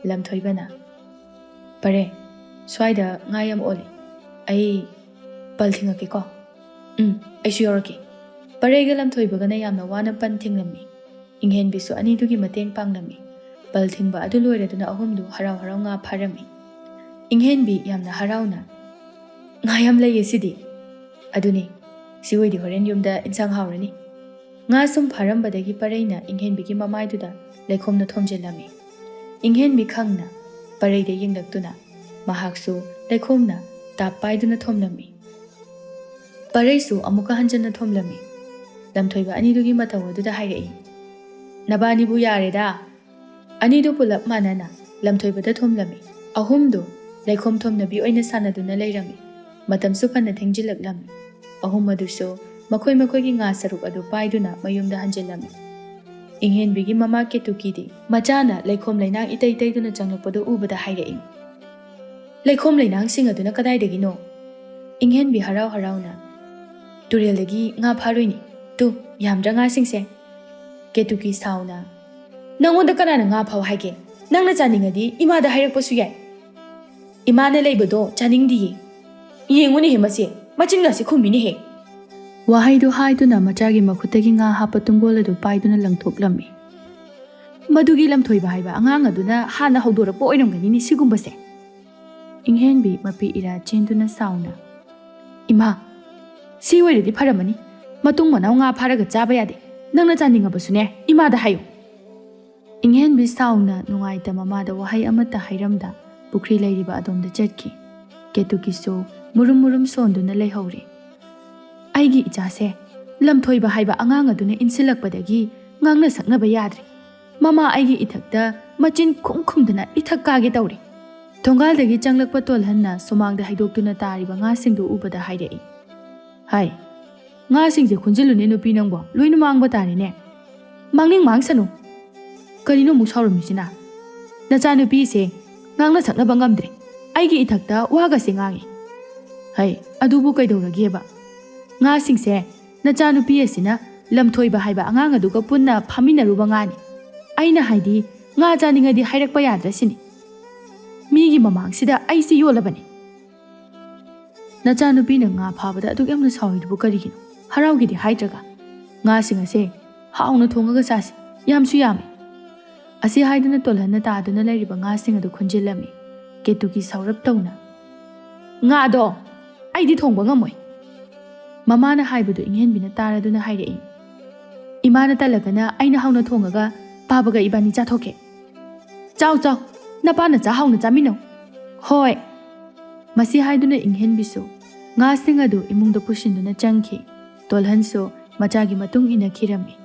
ꯂꯝꯊꯣꯏꯕꯅ "ꯄꯔꯦ, ꯁ꯭ꯋꯥꯏꯗ ꯉꯥ ꯌꯥꯝ ꯑꯣꯜꯂꯤ, ꯑꯩ ꯄꯜ ꯊꯤꯡꯉꯛꯀꯦꯀꯣ." "ꯑꯩꯁꯨ ꯌꯥꯎꯔꯛꯀꯦ." ꯄꯔꯩꯒ ꯂꯝꯊꯣꯏꯕꯒꯅ ꯌꯥꯝꯅ ꯋꯥꯅ ꯄꯟ ꯊꯤꯡꯂꯝꯃꯤ꯫ ꯏꯪꯍꯦꯟꯕꯤꯁꯨ ꯑꯅꯤꯗꯨꯒꯤ ꯃꯇꯦꯡ ꯄꯥꯡꯂꯝꯃꯤ꯫ ꯄꯜ ꯊꯤꯡꯕ ꯑꯗꯨ ꯂꯣꯏꯔꯗꯨꯅ ꯑꯍꯨꯝꯗꯨ ꯍꯔꯥꯎ ꯉꯥ ꯐꯥꯔꯝꯃꯤ꯫ ꯏꯪꯍꯦꯟꯕꯤ ꯌꯥꯝꯅ ꯍꯔꯥꯎꯅ "ꯉꯥ ꯌꯥꯝ ꯂꯩꯌꯦ ꯁꯤꯗꯤ." "ꯑꯗꯨꯅꯤ, ꯁꯤ ꯑꯣꯏꯗꯤ ꯍꯣꯔꯦꯟ ꯌꯨꯝꯗ ꯏꯟꯁꯥꯡ ꯍꯥꯎꯔꯅꯤ." ꯉꯥ ꯁꯨꯝ ꯐꯥꯔꯝꯕꯗꯒꯤ ꯄꯔꯩꯅ ꯏꯪꯍꯦꯟꯕꯤꯒꯤ ꯃꯃꯥꯏꯗꯨꯗ ꯂꯩꯈꯣꯝꯅ ꯊꯣꯝꯖꯤꯜꯂꯝꯃꯤ꯫ ꯏꯪꯍꯦꯟꯕꯤ ꯈꯪꯅ ꯄꯔꯩꯗ ꯌꯦꯡꯂꯛꯇꯨꯅ ꯃꯍꯥꯛꯁꯨ ꯂꯩꯈꯣꯝꯅ ꯄꯥꯏꯗꯨꯅ ꯊꯣꯝꯂꯝꯃꯤ꯫ ꯄꯔꯩꯁꯨ ꯑꯃꯨꯛꯀ ꯍꯟꯖꯟꯅ ꯊꯣꯝꯂꯝꯃꯤ꯫ ꯂꯝꯊꯣꯏꯕ ꯑꯅꯤꯗꯨꯒꯤ ꯃꯇꯧ ꯑꯗꯨꯗ ꯍꯥꯏꯔꯛꯏ꯫ "ꯅꯕꯥꯅꯤꯕꯨ ꯌꯥꯔꯦꯗ." ꯑꯅꯤꯗꯨ ꯄꯨꯂꯞ ꯃꯥꯟꯅꯅ ꯂꯝꯊꯣꯏꯕꯗ ꯊꯣꯝꯂꯝꯃꯤ꯫ ꯑꯍꯨꯝꯗꯨ ꯂꯩꯈꯣꯝ ꯊꯣꯝꯅꯕꯤ ꯑꯣꯏꯅ ꯁꯥꯟꯅꯗꯨꯅ ꯂꯩꯔꯝꯃꯤ꯫ ꯃꯇꯝꯁꯨ ꯐꯅ ꯊꯦꯡꯖꯤꯜꯂꯛꯂꯝꯃꯤ꯫ ꯑꯍꯨꯝ ꯑꯗꯨꯁꯨ ꯃꯈꯣꯏꯒꯤ ꯉꯥ ꯁꯔꯨꯛ ꯑꯗꯨ ꯄꯥꯏꯗꯨꯅ ꯃꯌꯨꯝꯗ ꯍꯟꯖꯤꯜꯂꯝꯃꯤ꯫ ꯏꯪꯍꯦꯟꯕꯤꯒꯤ ꯃꯃꯥ ꯀꯦꯇꯨꯀꯤꯗꯤ ꯃꯆꯥꯅ ꯂꯩꯈꯣꯝ ꯂꯩꯅꯥꯡ ꯏꯇꯩ ꯇꯩꯗꯨꯅ ꯆꯪꯂꯛꯄꯗꯨ ꯎꯕꯗ ꯍꯥꯏꯔꯛꯏ꯫ "ꯂꯩꯈꯣꯝ ꯂꯩꯅꯥꯡꯁꯤꯡ ꯑꯗꯨꯅ ꯀꯗꯥꯏꯗꯒꯤꯅꯣ?" ꯏꯪꯍꯦꯟꯕꯤ ꯍꯔꯥꯎꯅ "ꯇꯨꯔꯦꯜꯗꯒꯤ ꯉꯥ ꯐꯥꯔꯨꯏꯅꯤ, ꯇꯨ ꯌꯥꯝꯗ꯭ꯔꯥ ꯉꯥꯁꯤꯡꯁꯦ?" ꯀꯦꯇꯨꯀꯤ ꯁꯥꯎꯅ "ꯅꯪꯉꯣꯟꯗ ꯀꯅꯥꯅ ꯉꯥ ꯐꯥꯎ ꯍꯥꯏꯒꯦ? ꯅꯪꯅ ꯆꯥꯅꯤꯡꯉꯗꯤ ꯏꯃꯥꯗ ꯍꯥꯏꯔꯛꯄꯁꯨ ꯌꯥꯏ." "ꯏꯃꯥꯅ ꯂꯩꯕꯗꯣ ꯆꯥꯅꯤꯡꯗꯤꯌꯦ." "ꯌꯦꯡꯉꯨꯅꯦꯍꯦ ꯃꯁꯤ, ꯃꯆꯤꯟꯒꯁꯤ ꯈꯨꯝꯃꯤꯅꯦꯍꯦ." ꯋꯥꯍꯩꯗꯨ ꯍꯥꯏꯗꯨꯅ ꯃꯆꯥꯒꯤ ꯃꯈꯨꯠꯇꯒꯤ ꯉꯥ ꯍꯥꯞꯄ ꯇꯨꯡꯒꯣꯜ ꯑꯗꯨ ꯄꯥꯏꯗꯨꯅ ꯂꯪꯊꯣꯛꯂꯝꯃꯤ꯫ ꯃꯗꯨꯒꯤ ꯂꯝꯊꯣꯏꯕ ꯍꯥꯏꯕ ꯑꯉꯥꯡ ꯑꯗꯨꯅ ꯍꯥꯟꯅ ꯍꯧꯗꯣꯔꯛꯄ ꯑꯣꯏꯔꯝꯒꯅꯤꯅꯦ ꯁꯤꯒꯨꯝꯕꯁꯦ꯫ ꯏꯪꯍꯦꯟꯕꯤ ꯃꯄꯤ ꯏꯔꯥ ꯆꯦꯟꯗꯨꯅ ꯁꯥꯎꯅ, ꯏꯃꯥ, ꯁꯤ ꯑꯣꯏꯔꯗꯤ ꯐꯔꯝꯃꯅꯤ, ꯃꯇꯨꯡ ꯃꯅꯥꯎ ꯉꯥ ꯐꯥꯔꯒ ꯆꯥꯕ ꯌꯥꯗꯦ, ꯅꯪꯅ ꯆꯥꯅꯤꯡꯉꯕꯁꯨꯅꯦ ꯏꯃꯥꯗ ꯍꯥꯏꯌꯨ꯫ ꯏꯪꯍꯦꯟꯕꯤ ꯁꯥꯎꯅ ꯅꯨꯡꯉꯥꯏꯇ ꯃꯃꯥꯗ ꯋꯥꯍꯩ ꯑꯃꯠꯇ ꯍꯥꯏꯔꯝꯗ ꯄꯨꯈ꯭ꯔꯤ ꯂꯩꯔꯤꯕ ꯑꯗꯣꯝꯗ ꯆꯠꯈꯤ꯫ ꯀꯦꯇꯨꯀꯤꯁꯨ ꯃꯨꯔꯨꯝ ꯃꯨꯔꯨꯝ ꯁꯣꯟꯗꯨꯅ ꯂꯩꯍꯧꯔꯤ꯫ ꯑꯩꯒꯤ ꯏꯆꯥꯁꯦ ꯂꯝꯊꯣꯏꯕ ꯍꯥꯏꯕ ꯑꯉꯥꯡ ꯑꯗꯨꯅ ꯏꯟꯁꯤꯜꯂꯛꯄꯗꯒꯤ ꯉꯥꯡꯅ ꯁꯛꯅꯕ ꯌꯥꯗ꯭ꯔꯦ꯫ ꯃꯃꯥ ꯑꯩꯒꯤ ꯏꯊꯛꯇ ꯃꯆꯤꯟ ꯈꯨꯝꯗꯅ ꯏꯊꯛ ꯀꯥꯒꯦ ꯇꯧꯔꯤ꯫ ꯊꯣꯡꯒꯥꯜꯗꯒꯤ ꯆꯪꯂꯛꯄ ꯇꯣꯜꯍꯟꯅ ꯁꯨꯃꯥꯡꯗ ꯍꯩꯗꯣꯛꯇꯨꯅ ꯇꯥꯔꯤꯕ ꯉꯥꯁꯤꯡꯗꯨ ꯎꯕꯗ ꯍꯥꯏꯔꯛꯏ, ꯍꯥꯏ, ꯉꯥꯁꯤꯡꯁꯦ ꯈꯨꯟꯖꯤꯜꯂꯨꯅꯦ ꯅꯨꯄꯤ ꯅꯪꯕꯣ, ꯂꯣꯏꯅ ꯃꯥꯡꯕ ꯇꯥꯔꯦꯅꯦ꯫ ꯃꯥꯡꯅꯤꯡ ꯃꯥꯡꯁꯅꯨ꯫ ꯀꯔꯤꯅꯣ ꯑꯃꯨꯛ ꯁꯥꯎꯔꯝꯃꯤꯁꯤꯅ? ꯅꯆꯥꯅꯨꯄꯤꯁꯦ ꯉꯥꯡꯅ ꯁꯛꯅꯕ ꯉꯝꯗ꯭ꯔꯦ, ꯑꯩꯒꯤ ꯏꯊꯛꯇ ꯋꯥꯒꯁꯦ ꯉꯥꯡꯉꯤ꯫ ꯍꯩ, ꯑꯗꯨꯕꯨ ꯀꯩꯗꯧꯔꯒꯦꯕ? ꯉꯥꯁꯤꯡꯁꯦ ꯅꯆꯥꯅꯨꯄꯤ ꯑꯁꯤꯅ ꯂꯝꯊꯣꯏꯕ ꯍꯥꯏꯕ ꯑꯉꯥꯡ ꯑꯗꯨꯒ ꯄꯨꯟꯅ ꯐꯥꯃꯤꯟꯅꯔꯨꯕ ꯉꯥꯅꯤ꯫ ꯑꯩꯅ ꯍꯥꯏꯗꯤ ꯉꯥ ꯆꯥꯅꯤꯡꯉꯗꯤ ꯍꯥꯏꯔꯛꯄ ꯌꯥꯗ꯭ꯔꯥ ꯁꯤꯅꯤ꯫ ꯃꯤꯒꯤ ꯃꯃꯥꯡꯁꯤꯗ ꯑꯩꯁꯤ ꯌꯣꯜꯂꯕꯅꯤ꯫ ꯅꯆꯥꯅꯨꯄꯤꯅ ꯉꯥ ꯐꯥꯕꯗ ꯑꯗꯨꯛ ꯌꯥꯝꯅ ꯁꯥꯎꯔꯤꯗꯨꯕꯨ ꯀꯔꯤꯒꯤꯅꯣ? ꯍꯔꯥꯎꯒꯦꯗꯤ ꯍꯥꯏꯗ꯭ꯔꯒ? ꯉꯥꯁꯤꯡ ꯑꯁꯦ ꯍꯥꯎꯅ ꯊꯣꯡꯉꯒ ꯆꯥꯁꯤ, ꯌꯥꯝꯁꯨ ꯌꯥꯝꯃꯤ꯫ ꯑꯁꯤ ꯍꯥꯏꯗꯨꯅ ꯇꯣꯜꯍꯟꯅ ꯇꯥꯗꯨꯅ ꯂꯩꯔꯤꯕ ꯉꯥꯁꯤꯡ ꯑꯗꯨ ꯈꯨꯟꯖꯤꯜꯂꯝꯃꯤ꯫ ꯀꯦꯇꯨꯀꯤ ꯁꯥꯎꯔꯞ ꯇꯧꯅ, ꯉꯥꯗꯣ ꯑꯩꯗꯤ ꯊꯣꯡꯕ ꯉꯝꯃꯣꯏ꯫ ꯃꯃꯥꯅ ꯍꯥꯏꯕꯗꯨ ꯏꯪꯍꯦꯟꯕꯤꯅ ꯇꯥꯔꯗꯨꯅ ꯍꯥꯏꯔꯛꯏ, ꯏꯃꯥꯅ ꯇꯜꯂꯒꯅ ꯑꯩꯅ ꯍꯥꯎꯅ ꯊꯣꯡꯉꯒ ꯄꯥꯕꯒ ꯏꯕꯥꯅꯤ ꯆꯥꯊꯣꯛꯀꯦ꯫ ꯆꯥꯎ ꯆꯥꯎ, ꯅꯄꯥꯅ ꯍꯥꯎꯅ ꯆꯥꯃꯤꯟꯅꯧ꯫ ꯍꯣꯏ꯫ ꯃꯁꯤ ꯍꯥꯏꯗꯨꯅ ꯏꯪꯍꯦꯟꯕꯤꯁꯨ ꯉꯥꯁꯤꯡ ꯑꯗꯨ ꯏꯃꯨꯡꯗ ꯄꯨꯁꯤꯟꯗꯨꯅ ꯆꯪꯈꯤ꯫ ꯇꯣꯜꯍꯟꯁꯨ ꯃꯆꯥꯒꯤ ꯃꯇꯨꯡ ꯏꯟꯅꯈꯤꯔꯝꯃꯤ꯫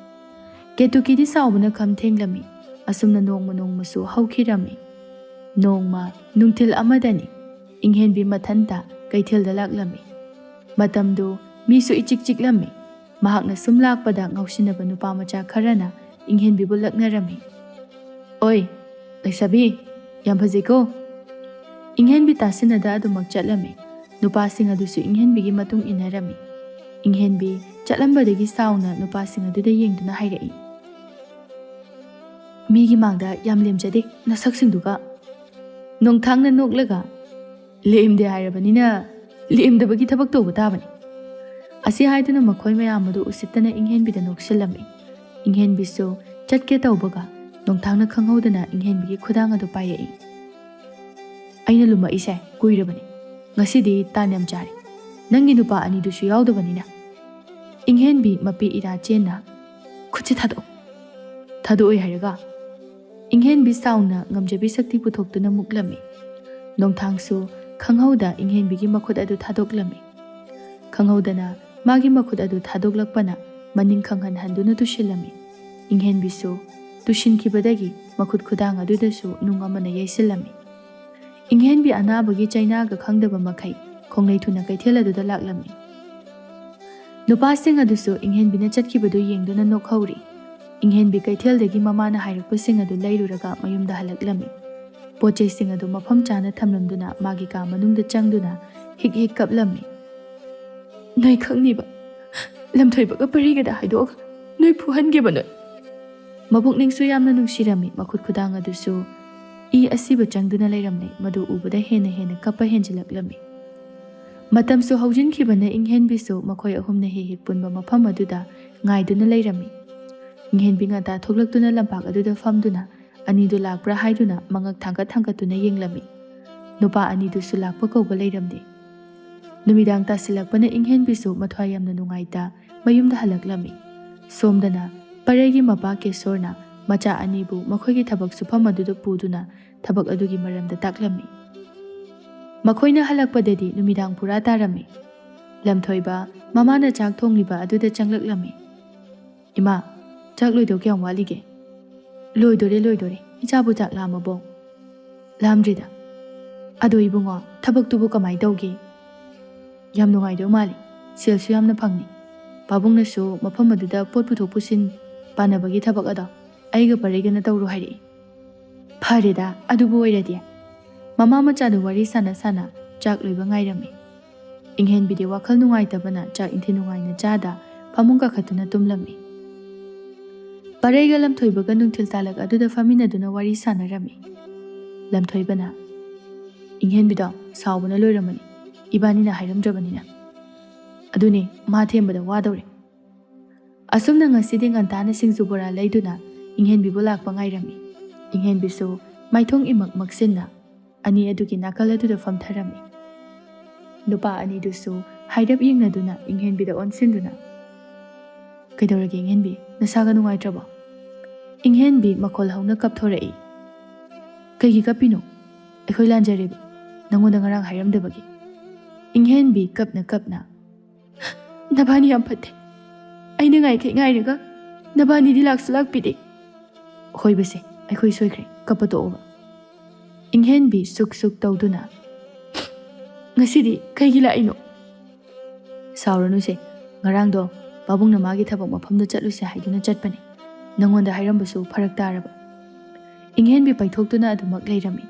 ꯀꯦꯇꯨꯀꯤꯗꯤ ꯁꯥꯎꯕꯅ ꯈꯝ ꯊꯦꯡꯂꯝꯃꯤ꯫ ꯑꯁꯨꯝꯅ ꯅꯣꯡꯃꯁꯨ ꯍꯧꯈꯤꯔꯝꯃꯤ꯫ ꯅꯣꯡꯃ ꯅꯨꯡꯊꯤꯜ ꯑꯃꯗꯅꯤ ꯏꯪꯍꯦꯟꯕꯤ ꯃꯊꯟꯇ ꯀꯩꯊꯦꯜꯗ ꯂꯥꯛꯂꯝꯃꯤ꯫ ꯃꯇꯝꯗꯨ ꯃꯤꯁꯨ ꯏꯆꯤꯛ ꯆꯤꯛꯂꯝꯃꯤ꯫ ꯃꯍꯥꯛꯅ ꯁꯨꯝ ꯂꯥꯛꯄꯗ ꯉꯥꯎꯁꯤꯟꯅꯕ ꯅꯨꯄꯥ ꯃꯆꯥ ꯈꯔꯅ ꯏꯪꯍꯦꯟꯕꯤꯕꯨ ꯂꯛꯅꯔꯝꯃꯤ꯫ ꯑꯣꯏ ꯂꯩꯁꯥꯕꯤ, ꯌꯥꯝ ꯐꯖꯩꯀꯣ꯫ ꯏꯪꯍꯦꯟꯕꯤ ꯇꯥꯁꯤꯟꯅꯗ ꯑꯗꯨꯃꯛ ꯆꯠꯂꯝꯃꯤ꯫ ꯅꯨꯄꯥꯁꯤꯡ ꯑꯗꯨꯁꯨ ꯏꯪꯍꯦꯟꯕꯤꯒꯤ ꯃꯇꯨꯡ ꯏꯟꯅꯔꯝꯃꯤ꯫ ꯏꯪꯍꯦꯟꯕꯤ ꯆꯠꯂꯝꯕꯗꯒꯤ ꯁꯥꯎꯅ ꯅꯨꯄꯥꯁꯤꯡ ꯑꯗꯨꯗ ꯌꯦꯡꯗꯨꯅ ꯍꯥꯏꯔꯛꯏ, ꯃꯤꯒꯤ ꯃꯥꯡꯗ ꯌꯥꯝ ꯂꯦꯝꯖꯗꯦ ꯅꯁꯛꯁꯤꯡꯗꯨꯒ꯫ ꯅꯣꯡꯊꯥꯡꯅ ꯅꯣꯛꯂꯒ, ꯂꯦꯝꯗꯦ ꯍꯥꯏꯔꯕꯅꯤꯅ ꯂꯦꯝꯗꯕꯒꯤ ꯊꯕꯛ ꯇꯧꯕ ꯇꯥꯕꯅꯤ꯫ ꯑꯁꯤ ꯍꯥꯏꯗꯨꯅ ꯃꯈꯣꯏ ꯃꯌꯥꯝ ꯑꯗꯨ ꯎꯁꯤꯠꯇꯅ ꯏꯪꯍꯦꯟꯕꯤꯗ ꯅꯣꯛꯁꯤꯜꯂꯝꯃꯤ꯫ ꯏꯪꯍꯦꯟꯕꯤꯁꯨ ꯆꯠꯀꯦ ꯇꯧꯕꯒ ꯅꯣꯡꯊꯥꯡꯅ ꯈꯪꯍꯧꯗꯅ ꯏꯪꯍꯦꯟꯕꯤꯒꯤ ꯈꯨꯗꯥꯡ ꯑꯗꯨ ꯄꯥꯏꯔꯛꯏ꯫ ꯑꯩꯅ ꯂꯨꯝꯃꯛꯏꯁꯦ ꯀꯨꯏꯔꯕꯅꯤ, ꯉꯁꯤꯗꯤ ꯇꯥꯟ ꯌꯥꯝ ꯆꯥꯔꯦ, ꯅꯪꯒꯤ ꯅꯨꯄꯥ ꯑꯅꯤꯗꯨꯁꯨ ꯌꯥꯎꯗꯕꯅꯤꯅ꯫ ꯏꯪꯍꯦꯟꯕꯤ ꯃꯄꯤ ꯏꯔꯥ ꯆꯦꯟꯅ, ꯈꯨꯠꯁꯤ ꯊꯥꯗꯣꯛꯑꯣ꯫ ꯊꯥꯗꯣꯛꯑꯣꯏ ꯍꯥꯏꯔꯒ? ꯏꯪꯍꯦꯟꯕꯤ ꯁꯥꯎꯅ ꯉꯝꯖꯕꯤ ꯁꯛꯇꯤ ꯄꯨꯊꯣꯛꯇꯨꯅ ꯃꯨꯛꯂꯝꯃꯤ꯫ ꯅꯣꯡꯊꯥꯡꯁꯨ ꯈꯪꯍꯧꯗ ꯏꯪꯍꯦꯟꯕꯤꯒꯤ ꯃꯈꯨꯠ ꯑꯗꯨ ꯊꯥꯗꯣꯛꯂꯝꯃꯤ꯫ ꯈꯪꯍꯧꯗꯅ ꯃꯥꯒꯤ ꯃꯈꯨꯠ ꯑꯗꯨ ꯊꯥꯗꯣꯛꯂꯛꯄꯅ ꯃꯅꯤꯡ ꯈꯪꯍꯟꯍꯟꯗꯨꯅ ꯇꯨꯁꯤꯜꯂꯝꯃꯤ꯫ ꯏꯪꯍꯦꯟꯕꯤꯁꯨ ꯇꯨꯁꯤꯟꯈꯤꯕꯗꯒꯤ ꯃꯈꯨꯠ ꯈꯨꯗꯥꯡ ꯑꯗꯨꯗꯁꯨ ꯅꯨꯡ ꯑꯃꯅ ꯌꯩꯁꯤꯜꯂꯝꯃꯤ꯫ ꯏꯪꯍꯦꯟꯕꯤ ꯑꯅꯥꯕꯒꯤ ꯆꯩꯅꯥꯒ ꯈꯪꯗꯕ ꯃꯈꯩ ꯈꯣꯡꯂꯩ ꯊꯨꯅ ꯀꯩꯊꯦꯜ ꯑꯗꯨꯗ ꯂꯥꯛꯂꯝꯃꯤ꯫ ꯅꯨꯄꯥꯁꯤꯡ ꯑꯗꯨꯁꯨ ꯏꯪꯍꯦꯟꯕꯤꯅ ꯆꯠꯈꯤꯕꯗꯨ ꯌꯦꯡꯗꯨꯅ ꯅꯣꯛꯍꯧꯔꯤ꯫ ꯏꯪꯍꯦꯟꯕꯤ ꯀꯩꯊꯦꯜꯗꯒꯤ ꯃꯃꯥꯅ ꯍꯥꯏꯔꯛꯄꯁꯤꯡ ꯑꯗꯨ ꯂꯩꯔꯨꯔꯒ ꯃꯌꯨꯝꯗ ꯍꯜꯂꯛꯂꯝꯃꯤ꯫ ꯄꯣꯠꯆꯩꯁꯤꯡ ꯑꯗꯨ ꯃꯐꯝ ꯆꯥꯅ ꯊꯝꯂꯝꯗꯨꯅ ꯃꯥꯒꯤ ꯀꯥ ꯃꯅꯨꯡꯗ ꯆꯪꯗꯨꯅ ꯍꯤꯛ ꯍꯤꯛ ꯀꯞꯂꯝꯃꯤ꯫ ꯅꯣꯏ ꯈꯪꯅꯤꯕ, ꯂꯝꯊꯣꯏꯕꯒ ꯄꯔꯤꯒꯗ ꯍꯥꯏꯗꯣꯛꯑꯒ ꯅꯣꯏ ꯐꯨꯍꯟꯒꯦꯕ ꯅꯣꯏ꯫ ꯃꯕꯨꯛꯅꯤꯡꯁꯨ ꯌꯥꯝꯅ ꯅꯨꯡꯁꯤꯔꯝꯃꯤ꯫ ꯃꯈꯨꯠ ꯈꯨꯗꯥꯡ ꯑꯗꯨꯁꯨ ꯏ ꯑꯁꯤꯕ ꯆꯪꯗꯨꯅ ꯂꯩꯔꯝꯂꯦ꯫ ꯃꯗꯨ ꯎꯕꯗ ꯍꯦꯟꯅ ꯀꯞꯄ ꯍꯦꯟꯖꯤꯜꯂꯛꯂꯝꯃꯤ꯫ ꯃꯇꯝꯁꯨ ꯍꯧꯖꯤꯟꯈꯤꯕꯅ ꯏꯪꯍꯦꯟꯕꯤꯁꯨ ꯃꯈꯣꯏ ꯑꯍꯨꯝꯅ ꯍꯦꯛ ꯄꯨꯟꯕ ꯃꯐꯝ ꯑꯗꯨꯗ ꯉꯥꯏꯗꯨꯅ ꯂꯩꯔꯝꯃꯤ꯫ ꯏꯪꯍꯦꯟꯕꯤ ꯉꯟꯇꯥ ꯊꯣꯛꯂꯛꯇꯨꯅ ꯂꯝꯄꯥꯛ ꯑꯗꯨꯗ ꯐꯝꯗꯨꯅ ꯑꯅꯤꯗꯨ ꯂꯥꯛꯄ꯭ꯔꯥ ꯍꯥꯏꯗꯨꯅ ꯃꯉꯛ ꯊꯥꯡꯀꯠꯇꯨꯅ ꯌꯦꯡꯂꯝꯃꯤ꯫ ꯅꯨꯄꯥ ꯑꯅꯤꯗꯨꯁꯨ ꯂꯥꯛꯄ ꯀꯧꯕ ꯂꯩꯔꯝꯗꯦ꯫ ꯅꯨꯃꯤꯗꯥꯡ ꯇꯥꯁꯤꯜꯂꯛꯄꯅ ꯏꯪꯍꯦꯟꯕꯤꯁꯨ ꯃꯊ꯭ꯋꯥꯏ ꯌꯥꯝꯅ ꯅꯨꯡꯉꯥꯏꯇ ꯃꯌꯨꯝꯗ ꯍꯜꯂꯛꯂꯝꯃꯤ꯫ ꯁꯣꯝꯗꯅ ꯄꯔꯩꯒꯤ ꯃꯄꯥ ꯀꯦꯁꯣꯔꯅ ꯃꯆꯥ ꯑꯅꯤꯕꯨ ꯃꯈꯣꯏꯒꯤ ꯊꯕꯛ ꯁꯨꯐꯝ ꯑꯗꯨꯗ ꯄꯨꯗꯨꯅ ꯊꯕꯛ ꯑꯗꯨꯒꯤ ꯃꯔꯝꯗ ꯇꯥꯛꯂꯝꯃꯤ꯫ ꯃꯈꯣꯏꯅ ꯍꯜꯂꯛꯄꯗꯗꯤ ꯅꯨꯃꯤꯗꯥꯡ ꯄꯨꯔꯥ ꯇꯥꯔꯝꯃꯤ꯫ ꯂꯝꯊꯣꯏꯕ ꯃꯃꯥꯅ ꯆꯥꯛ ꯊꯣꯡꯂꯤꯕ ꯑꯗꯨꯗ ꯆꯪꯂꯛꯂꯝꯃꯤ꯫ ꯏꯃꯥ, ꯆꯥꯛ ꯂꯣꯏꯗꯧ ꯀꯌꯥꯝ ꯋꯥꯠꯂꯤꯒꯦ? ꯂꯣꯏꯗꯣꯔꯦ, ꯏꯆꯥꯕꯨ ꯆꯥꯛ ꯂꯥꯝꯃꯕꯣ? ꯂꯥꯝꯗ꯭ꯔꯤꯗ꯫ ꯑꯗꯣ ꯏꯕꯨꯡꯉꯣ, ꯊꯕꯛꯇꯨꯕꯨ ꯀꯃꯥꯏ ꯇꯧꯒꯦ? ꯌꯥꯝ ꯅꯨꯡꯉꯥꯏꯗꯧ ꯃꯥꯜꯂꯤ, ꯁꯦꯜꯁꯨ ꯌꯥꯝꯅ ꯐꯪꯅꯤ꯫ ꯄꯥꯕꯨꯡꯅꯁꯨ ꯃꯐꯝ ꯑꯗꯨꯗ ꯄꯣꯠ ꯄꯨꯊꯣꯛ ꯄꯨꯁꯤꯟ ꯄꯥꯅꯕꯒꯤ ꯊꯕꯛ ꯑꯗꯣ ꯑꯩꯒ ꯄꯔꯩꯒꯅ ꯇꯧꯔꯣ ꯍꯥꯏꯔꯛꯏ꯫ ꯐꯔꯦꯗ ꯑꯗꯨꯕꯨ ꯑꯣꯏꯔꯗꯤ꯫ ꯃꯃా ꯃꯆꯥꯗꯨ ꯋꯥꯔꯤ ꯁꯥꯟꯅ ꯆꯥꯛ ꯂꯣꯏꯕ ꯉꯥꯏꯔꯝꯃꯤ꯫ ꯏꯪꯍꯦꯟꯕꯤꯗꯤ ꯋꯥꯈꯜ ꯅꯨꯡꯉꯥꯏꯇꯕꯅ ꯆꯥꯛ ꯏꯟꯊꯤ ꯅꯨꯡꯉꯥꯏꯅ ꯆꯥꯗ ꯐꯃꯨꯡ ꯀꯥꯈꯠꯇꯨꯅ ꯇꯨꯝꯂꯝꯃꯤ꯫ ꯄꯔꯩꯒ ꯂꯝꯊꯣꯏꯕꯒ ꯅꯨꯡꯊꯤꯜ ꯇꯥꯂꯛ ꯑꯗꯨꯗ ꯐꯝꯃꯤꯟꯅꯗꯨꯅ ꯋꯥꯔꯤ ꯁꯥꯟꯅꯔꯝꯃꯤ꯫ ꯂꯝꯊꯣꯏꯕꯅ, ꯏꯪꯍꯦꯟꯕꯤꯗꯣ ꯁꯥꯎꯕꯅ ꯂꯣꯏꯔꯝꯃꯅꯤ, ꯏꯕꯥꯅꯤꯅ ꯍꯥꯏꯔꯝꯗ꯭ꯔꯕꯅꯤꯅ꯫ ꯑꯗꯨꯅꯦ, ꯃꯥ ꯊꯦꯝꯕꯗ ꯋꯥꯗꯧꯔꯦ꯫ ꯑꯁꯨꯝꯅ ꯉꯁꯤꯗꯤ ꯉꯟꯇꯥꯅ ꯁꯤꯡꯖꯨ ꯕꯣꯔꯥ ꯂꯩꯗꯨꯅ ꯏꯪꯍꯦꯟꯕꯤꯕꯨ ꯂꯥꯛꯄ ꯉꯥꯏꯔꯝꯃꯤ꯫ ꯏꯪꯍꯦꯟꯕꯤꯁꯨ ꯃꯥꯏꯊꯣꯡ ꯏꯃꯛ ꯃꯛꯁꯤꯟꯅ ꯑꯅꯤ ꯑꯗꯨꯒꯤ ꯅꯥꯀꯜ ꯑꯗꯨꯗ ꯐꯝꯊꯔꯝꯃꯤ꯫ ꯅꯨꯄꯥ ꯑꯅꯤꯗꯨꯁꯨ ꯍꯥꯏꯔꯞ ꯌꯦꯡꯅꯗꯨꯅ ꯏꯪꯍꯦꯟꯕꯤꯗ ꯑꯣꯟꯁꯤꯟꯗꯨꯅ "ꯀꯩꯗꯧꯔꯒꯦ ꯏꯪꯍꯦꯟꯕꯤ, ꯅꯁꯥꯒ ꯅꯨꯡꯉꯥꯏꯇ꯭ꯔꯕꯣ?" ꯏꯪꯍꯦꯟꯕꯤ ꯃꯈꯣꯜ ꯍꯧꯅ ꯀꯞꯊꯣꯔꯛꯏ꯫ "ꯀꯩꯒꯤ ꯀꯞꯄꯤꯅꯣ? ꯑꯩꯈꯣꯏ ꯂꯥꯟꯖꯔꯦꯕ, ꯅꯪꯉꯣꯟꯗ ꯉꯔꯥꯡ ꯍꯥꯏꯔꯝꯗꯕꯒꯤ." ꯏꯪꯍꯦꯟꯕꯤ ꯀꯞꯅ ꯀꯞꯅ "ꯅꯕꯥꯅꯤ ꯌꯥꯝ ꯐꯠꯇꯦ, ꯑꯩꯅ ꯉꯥꯏꯈꯩ ꯉꯥꯏꯔꯒ ꯅꯕꯥꯅꯤꯗꯤ ꯂꯥꯛꯁꯨ ꯂꯥꯛꯄꯤꯗꯦ." "ꯍꯣꯏꯕꯁꯦ, ꯑꯩꯈꯣꯏ ꯁꯣꯏꯈ꯭ꯔꯦ, ꯀꯞꯄ ꯇꯣꯛꯑꯣꯕ." ꯏꯪꯍꯦꯟꯕꯤ ꯁꯨꯛ ꯁꯨꯛ ꯇꯧꯗꯨꯅ "ꯉꯁꯤꯗꯤ ꯀꯩꯒꯤ ꯂꯥꯛꯏꯅꯣ?" "ꯁꯥꯎꯔꯅꯨꯁꯦ, ꯉꯔꯥꯡꯗꯣ ꯄꯥꯕꯨꯡꯅ ꯃꯥꯒꯤ ꯊꯕꯛ ꯃꯐꯝꯗ ꯆꯠꯂꯨꯁꯦ ꯍꯥꯏꯗꯨꯅ ꯆꯠꯄꯅꯤ, ꯅꯪꯉꯣꯟꯗ ꯍꯥꯏꯔꯝꯕꯁꯨ ꯐꯔꯛ ꯇꯥꯔꯕ." ꯏꯪꯍꯦꯟꯕꯤ ꯄꯥꯏꯊꯣꯛꯇꯨꯅ ꯑꯗꯨꯃꯛ ꯂꯩꯔꯝꯃꯤ꯫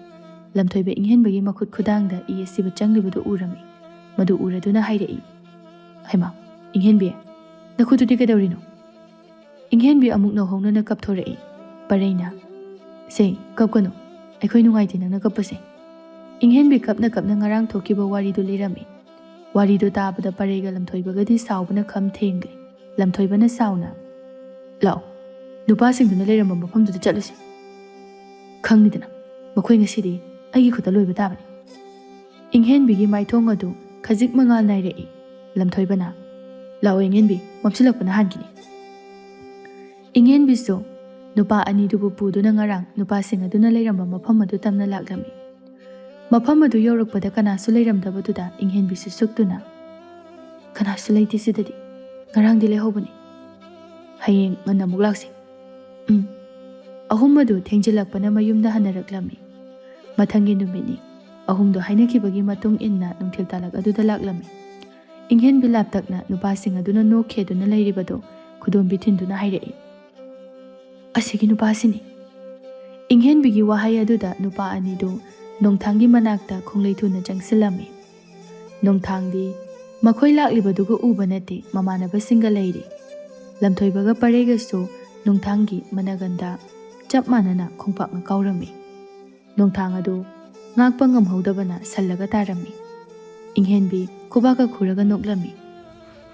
ꯂꯝꯊꯣꯏꯕ ꯏꯪꯍꯦꯟꯕꯒꯤ ꯃꯈꯨꯠ ꯈꯨꯗꯥꯡꯗ ꯏ ꯑꯁꯤꯕ ꯆꯪꯂꯤꯕꯗꯨ ꯎꯔꯝꯃꯤ꯫ ꯃꯗꯨ ꯎꯔꯗꯨꯅ ꯍꯥꯏꯔꯛꯏ, "ꯍꯩꯃꯥ, ꯏꯪꯍꯦꯟꯕꯤ, ꯅꯈꯨꯠꯇꯨꯗꯤ ꯀꯩꯗꯧꯔꯤꯅꯣ?" ꯏꯪꯍꯦꯟꯕꯤ ꯑꯃꯨꯛ ꯅꯧꯍꯧꯅꯅ ꯀꯞꯊꯣꯔꯛꯏ꯫ ꯄꯔꯩꯅ "ꯁꯦ, ꯀꯞꯀꯅꯨ, ꯑꯩꯈꯣꯏ ꯅꯨꯡꯉꯥꯏꯇꯦ ꯅꯪꯅ ꯀꯞꯄꯁꯦ." ꯏꯪꯍꯦꯟꯕꯤ ꯀꯞꯅ ꯀꯞꯅ ꯉꯔꯥꯡ ꯊꯣꯛꯈꯤꯕ ꯋꯥꯔꯤꯗꯨ ꯂꯤꯔꯝꯃꯤ꯫ ꯋꯥꯔꯤꯗꯨ ꯇꯥꯕꯗ ꯄꯔꯩꯒ ꯂꯝꯊꯣꯏꯕꯒꯗꯤ ꯁꯥꯎꯕꯅ ꯈꯝ ꯊꯦꯡꯂꯦ꯫ ꯂꯝꯊꯣꯏꯕꯅ ꯁꯥꯎꯅ "ꯂꯥꯛꯑꯣ, ꯅꯨꯄꯥꯁꯤꯡꯗꯨꯅ ꯂꯩꯔꯝꯕ ꯃꯐꯝꯗꯨꯗ ꯆꯠꯂꯨꯁꯤ. ꯈꯪꯅꯤꯗꯅ, ꯃꯈꯣꯏ ꯉꯁꯤꯗꯤ ꯑꯩꯒꯤ ꯈꯨꯠꯇ ꯂꯣꯏꯕ ꯇꯥꯕꯅꯤ." ꯏꯪꯍꯦꯟꯕꯤꯒꯤ ꯃꯥꯏꯊꯣꯡ ꯑꯗꯨ ꯈꯖꯤꯛ ꯃꯉꯥꯜ ꯅꯥꯏꯔꯛꯏ꯫ ꯂꯝꯊꯣꯏꯕꯅ "ꯂꯥꯛꯑꯣ ꯏꯪꯍꯦꯟꯕꯤ, ꯃꯝꯁꯤꯜꯂꯛꯄꯅ ꯍꯥꯟꯈꯤꯅꯤ." ꯏꯪꯍꯦꯟꯕꯤꯁꯨ ꯅꯨꯄꯥ ꯑꯅꯤꯗꯨꯕꯨ ꯄꯨꯗꯨꯅ ꯉꯔꯥꯡ ꯅꯨꯄꯥꯁꯤꯡ ꯑꯗꯨꯅ ꯂꯩꯔꯝꯕ ꯃꯐꯝ ꯑꯗꯨ ꯇꯝꯅ ꯂꯥꯛꯂꯝꯃꯤ꯫ ꯃꯐꯝ ꯑꯗꯨ ꯌꯧꯔꯛꯄꯗ ꯀꯅꯥꯁꯨ ꯂꯩꯔꯝꯗꯕꯗꯨꯗ ꯏꯪꯍꯦꯟꯕꯤꯁꯨ ꯁꯨꯛꯇꯨꯅ "ꯀꯅꯥꯁꯨ ꯂꯩꯇꯦ ꯁꯤꯗꯗꯤ, ꯉꯔꯥꯡꯗꯤ ꯂꯩꯍꯧꯕꯅꯤ. ꯍꯌꯦꯡ ꯉꯟꯅ ꯑꯃꯨꯛ ꯂꯥꯛꯁꯤ." ꯑꯍꯨꯝ ꯑꯗꯨ ꯊꯦꯡꯖꯤꯜꯂꯛꯄꯅ ꯃꯌꯨꯝꯗ ꯍꯟꯅꯔꯛꯂꯝꯃꯤ꯫ ꯃꯊꯪꯒꯤ ꯅꯨꯃꯤꯠꯅꯤ꯫ ꯑꯍꯨꯝꯗꯣ ꯍꯥꯏꯅꯈꯤꯕꯒꯤ ꯃꯇꯨꯡ ꯏꯟꯅ ꯅꯨꯡꯊꯤꯜ ꯇꯥꯂꯛ ꯑꯗꯨꯗ ꯂꯥꯛꯂꯝꯃꯤ꯫ ꯏꯪꯍꯦꯟꯕꯤ ꯂꯥꯞꯇꯛꯅ ꯅꯨꯄꯥꯁꯤꯡ ꯑꯗꯨꯅ ꯅꯣꯛꯈꯦꯗꯨꯅ ꯂꯩꯔꯤꯕꯗꯣ ꯈꯨꯗꯣꯝꯕꯤ ꯊꯤꯟꯗꯨꯅ ꯍꯥꯏꯔꯛꯏ, "ꯑꯁꯤꯒꯤ ꯅꯨꯄꯥꯁꯤꯅꯤ." ꯏꯪꯍꯦꯟꯕꯤꯒꯤ ꯋꯥꯍꯩ ꯑꯗꯨꯗ ꯅꯨꯄꯥ ꯑꯅꯤꯗꯨ ꯅꯣꯡꯊꯥꯡꯒꯤ ꯃꯅꯥꯛꯇ ꯈꯣꯡꯂꯩ ꯊꯨꯅ ꯆꯪꯁꯤꯜꯂꯝꯃꯤ꯫ ꯅꯣꯡꯊꯥꯡꯗꯤ ꯃꯈꯣꯏ ꯂꯥꯛꯂꯤꯕꯗꯨꯒ ꯎꯕ ꯅꯠꯇꯦ, ꯃꯃꯥꯟꯅꯕꯁꯤꯡꯒ ꯂꯩꯔꯤ꯫ ꯂꯝꯊꯣꯏꯕꯒ ꯄꯔꯩꯒꯁꯨ ꯅꯣꯡꯊꯥꯡꯒꯤ ꯃꯅꯒꯟꯗ ꯆꯞ ꯃꯥꯟꯅꯅ ꯈꯣꯡꯄꯥꯛꯅ ꯀꯥꯎꯔꯝꯃꯤ꯫ ꯅꯣꯡꯊꯥꯡ ꯑꯗꯨ ꯉꯥꯛꯄ ꯉꯝꯍꯧꯗꯕꯅ ꯁꯜꯂꯒ ꯇꯥꯔꯝꯃꯤ꯫ ꯏꯪꯍꯦꯟꯕꯤ ꯈꯨꯕꯥꯛꯀ ꯈꯨꯔꯒ ꯅꯣꯛꯂꯝꯃꯤ꯫